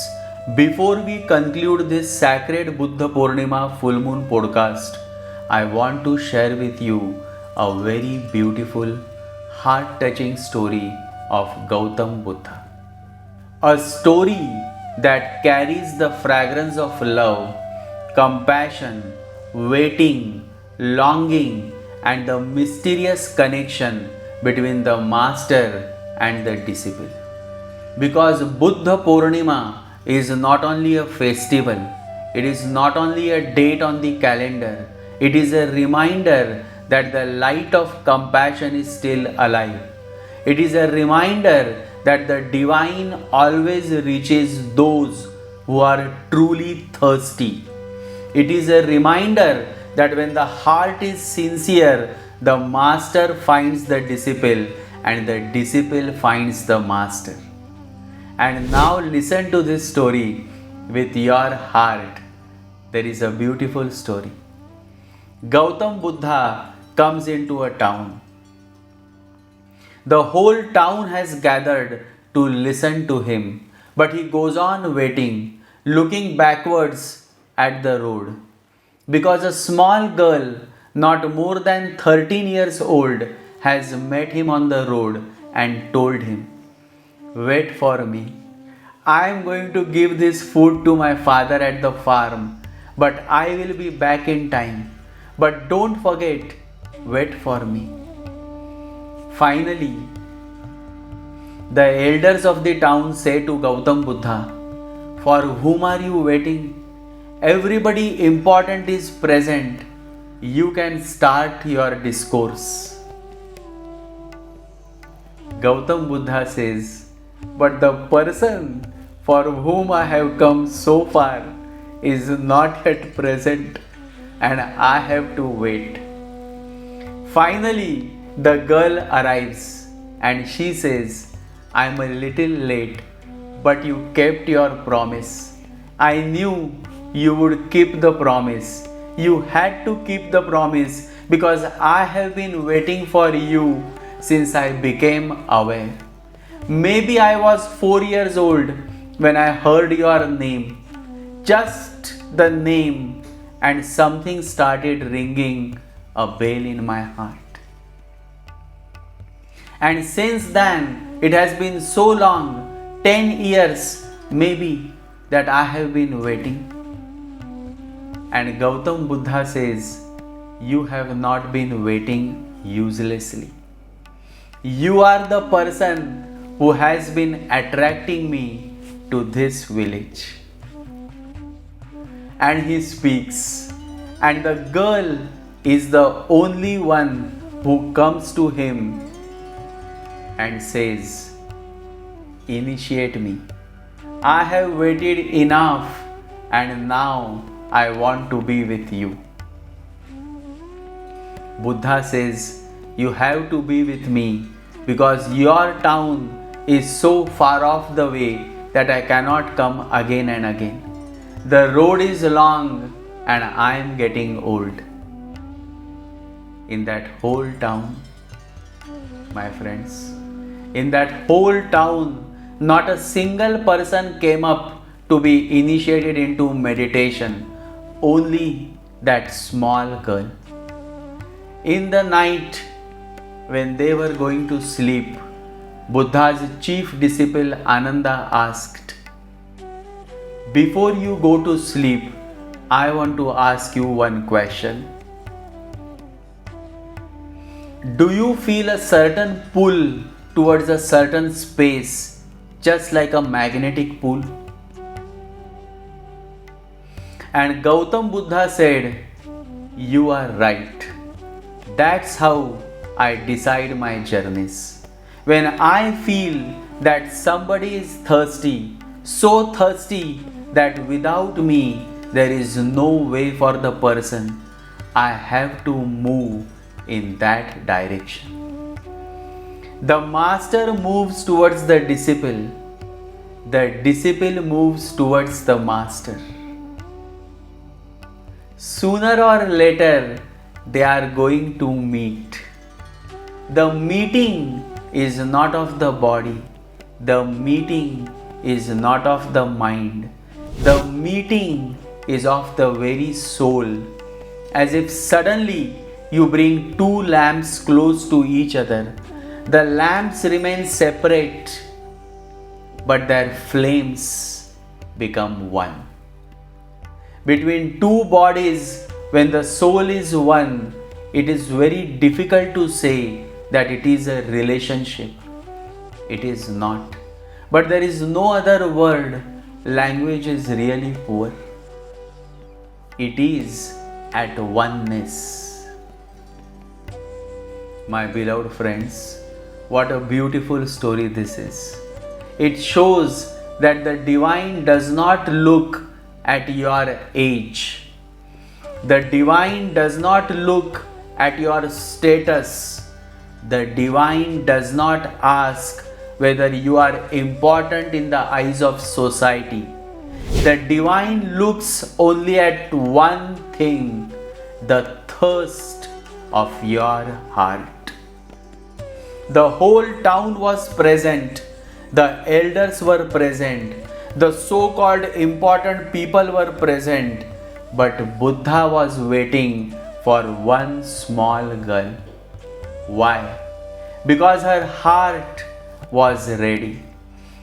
before we conclude this sacred Buddha Purnima full moon podcast, I want to share with you a very beautiful, heart-touching story of Gautam Buddha. A story that carries the fragrance of love, compassion, waiting, longing, and the mysterious connection between the master and the disciple. Because Buddha Purnima is not only a festival, it is not only a date on the calendar, it is a reminder that the light of compassion is still alive. It is a reminder that the divine always reaches those who are truly thirsty. It is a reminder that when the heart is sincere, the master finds the disciple and the disciple finds the master. And now listen to this story with your heart. There is a beautiful story. Gautam Buddha comes into a town. The whole town has gathered to listen to him, but he goes on waiting, looking backwards at the road. Because a small girl, not more than 13 years old, has met him on the road and told him, "Wait for me. I am going to give this food to my father at the farm, but I will be back in time. But don't forget, wait for me." Finally, the elders of the town say to Gautam Buddha, "For whom are you waiting? Everybody important is present. You can start your discourse." Gautam Buddha says, "But the person for whom I have come so far is not yet present, and I have to wait." Finally, the girl arrives and she says, "I'm a little late, but you kept your promise. I knew you would keep the promise. You had to keep the promise because I have been waiting for you since I became aware. Maybe I was 4 years old when I heard your name, just the name, and something started ringing a bell in my heart. And since then, it has been so long, 10 years maybe, that I have been waiting." And Gautam Buddha says, "You have not been waiting uselessly. You are the person who has been attracting me to this village." And he speaks, and the girl is the only one who comes to him and says, "Initiate me. I have waited enough and now I want to be with you." Buddha says, "You have to be with me because your town is so far off the way that I cannot come again and again. The road is long and I am getting old." In that whole town, my friends, in that whole town, not a single person came up to be initiated into meditation, only that small girl. In the night, when they were going to sleep, Buddha's chief disciple Ananda asked, "Before you go to sleep, I want to ask you one question. Do you feel a certain pull towards a certain space, just like a magnetic pull?" And Gautam Buddha said, "You are right. That's how I decide my journeys. When I feel that somebody is thirsty, so thirsty that without me there is no way for the person, I have to move in that direction." The master moves towards the disciple moves towards the master. Sooner or later, they are going to meet. The meeting is not of the body, the meeting is not of the mind, the meeting is of the very soul. As if suddenly you bring two lamps close to each other. The lamps remain separate, but their flames become one. Between two bodies, when the soul is one, it is very difficult to say that it is a relationship. It is not. But there is no other word. Language is really poor. It is at oneness. My beloved friends, what a beautiful story this is. It shows that the divine does not look at your age. The divine does not look at your status. The divine does not ask whether you are important in the eyes of society. The divine looks only at one thing, the thirst of your heart. The whole town was present. The elders were present. The so-called important people were present. But Buddha was waiting for one small girl. Why? Because her heart was ready.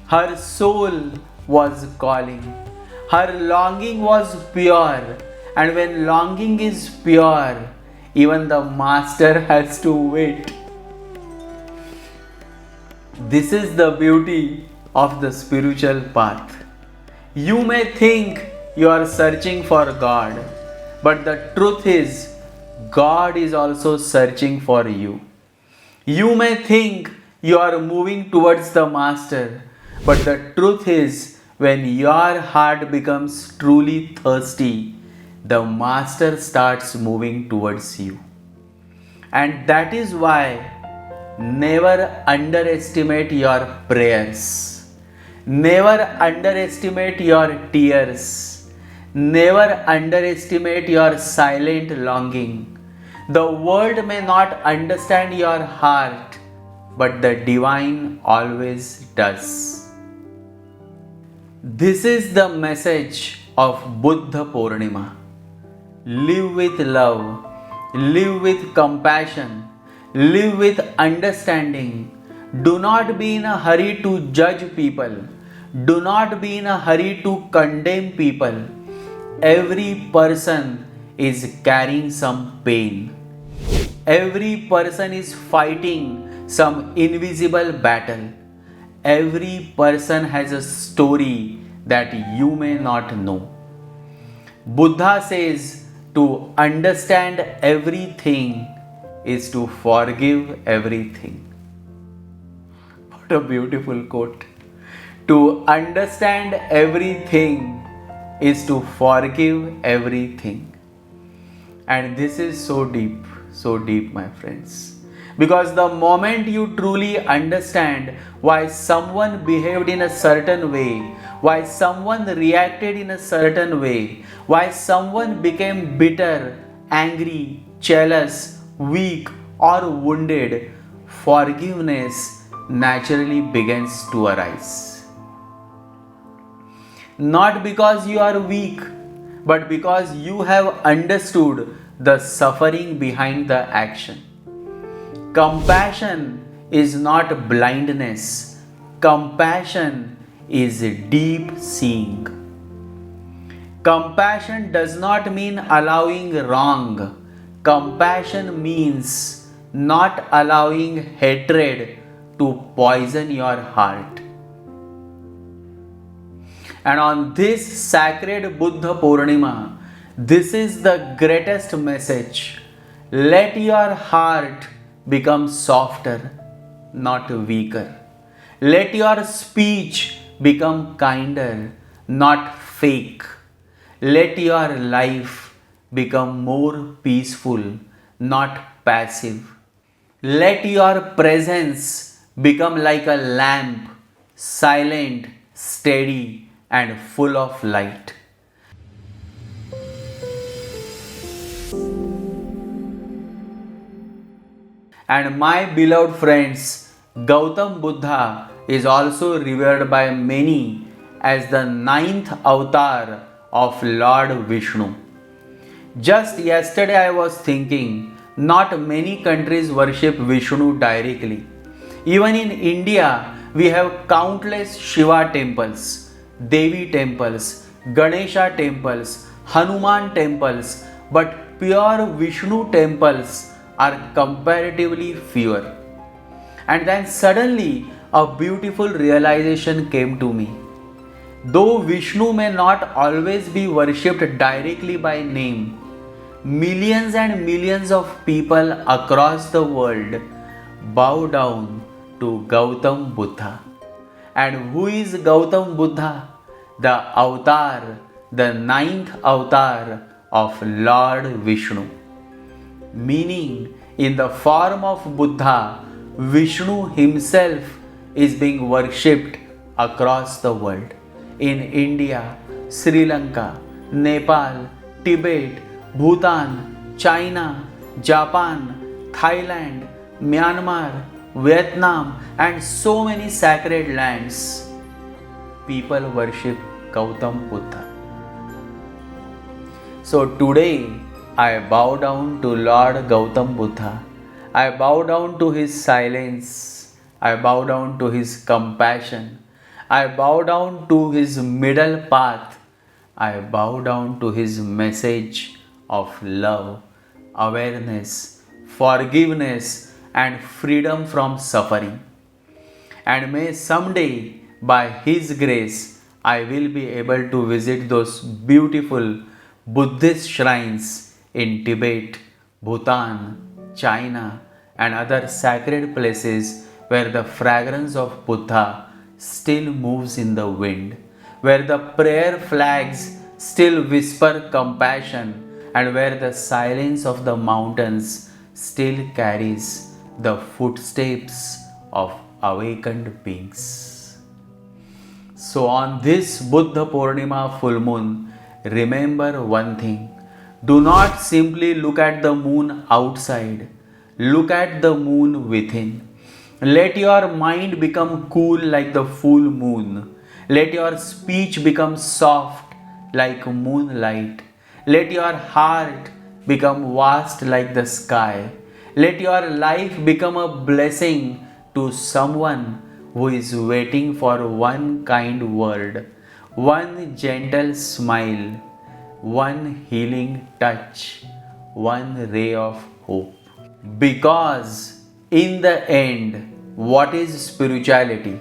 Her soul was calling. Her longing was pure. And when longing is pure, even the master has to wait. This is the beauty of the spiritual path. You may think you are searching for God, but the truth is, God is also searching for you. You may think you are moving towards the Master, but the truth is, when your heart becomes truly thirsty, the Master starts moving towards you. And that is why never underestimate your prayers. Never underestimate your tears. Never underestimate your silent longing. The world may not understand your heart, but the divine always does. This is the message of Buddha Purnima. Live with love, live with compassion, live with understanding. Do not be in a hurry to judge people. Do not be in a hurry to condemn people. Every person is carrying some pain. Every person is fighting some invisible battle. Every person has a story that you may not know. Buddha says to understand everything is to forgive everything. What a beautiful quote. To understand everything is to forgive everything. And this is so deep, my friends. Because the moment you truly understand why someone behaved in a certain way, why someone reacted in a certain way, why someone became bitter, angry, jealous, weak, or wounded, forgiveness naturally begins to arise. Not because you are weak, but because you have understood the suffering behind the action. Compassion is not blindness. Compassion is deep seeing. Compassion does not mean allowing wrong. Compassion means not allowing hatred to poison your heart. And on this sacred Buddha Purnima, this is the greatest message. Let your heart become softer, not weaker. Let your speech become kinder, not fake. Let your life become more peaceful, not passive. Let your presence become like a lamp, silent, steady, and full of light. And my beloved friends, Gautam Buddha is also revered by many as the ninth avatar of Lord Vishnu. Just yesterday I was thinking, not many countries worship Vishnu directly. Even in India, we have countless Shiva temples, Devi temples, Ganesha temples, Hanuman temples, but pure Vishnu temples are comparatively fewer. And then suddenly a beautiful realization came to me. Though Vishnu may not always be worshipped directly by name, millions and millions of people across the world bow down to Gautam Buddha. And who is Gautam Buddha? The avatar, the ninth avatar of Lord Vishnu. Meaning, in the form of Buddha, Vishnu himself is being worshipped across the world. In India, Sri Lanka, Nepal, Tibet, Bhutan, China, Japan, Thailand, Myanmar, Vietnam, and so many sacred lands, people worship Gautam Buddha. So today I bow down to Lord Gautam Buddha. I bow down to his silence. I bow down to his compassion. I bow down to his middle path. I bow down to his message of love, awareness, forgiveness, and freedom from suffering. And may someday, by His grace, I will be able to visit those beautiful Buddhist shrines in Tibet, Bhutan, China, and other sacred places where the fragrance of Buddha still moves in the wind, where the prayer flags still whisper compassion, and where the silence of the mountains still carries the footsteps of awakened beings. So, on this Buddha Purnima full moon, remember one thing: do not simply look at the moon outside, look at the moon within. Let your mind become cool like the full moon. Let your speech become soft like moonlight. Let your heart become vast like the sky. Let your life become a blessing to someone who is waiting for one kind word, one gentle smile, one healing touch, one ray of hope. Because in the end, what is spirituality?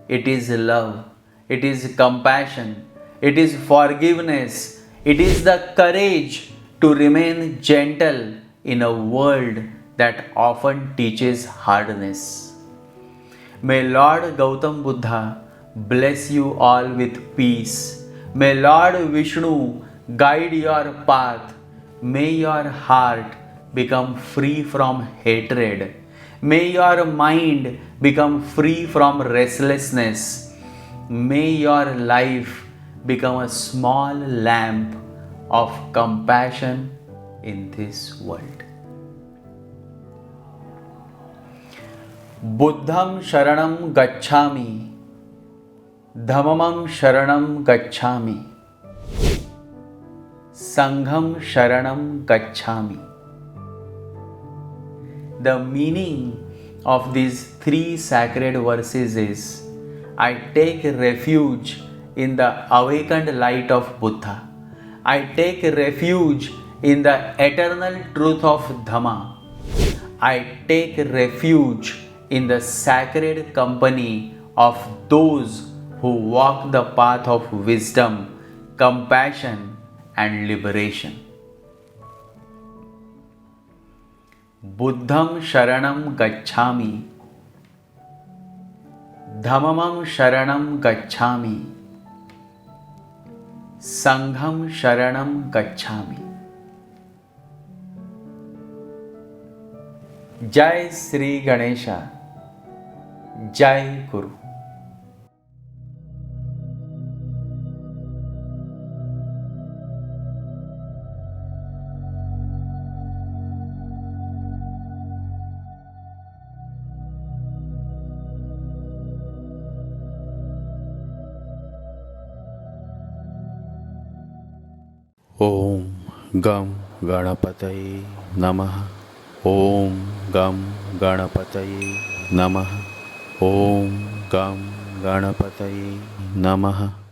It is love, it is compassion, it is forgiveness, it is the courage to remain gentle in a world that often teaches hardness. May Lord Gautam Buddha bless you all with peace. May Lord Vishnu guide your path. May your heart become free from hatred. May your mind become free from restlessness. May your life become a small lamp of compassion in this world. Buddham Sharanam Gacchami, Dhammam Sharanam Gacchami, Sangham Sharanam Gacchami. The meaning of these three sacred verses is: I take refuge in the awakened light of Buddha. I take refuge in the eternal truth of Dhamma. I take refuge in the sacred company of those who walk the path of wisdom, compassion, and liberation. Buddham Sharanam Gacchami, Dhammam Sharanam Gacchami, Sangham Sharanam Gacchami. Jai Sri Ganesha, Jai Guru. ॐ गं गणपतये नमः। ॐ गं गणपतये नमः। ॐ गं गणपतये नमः।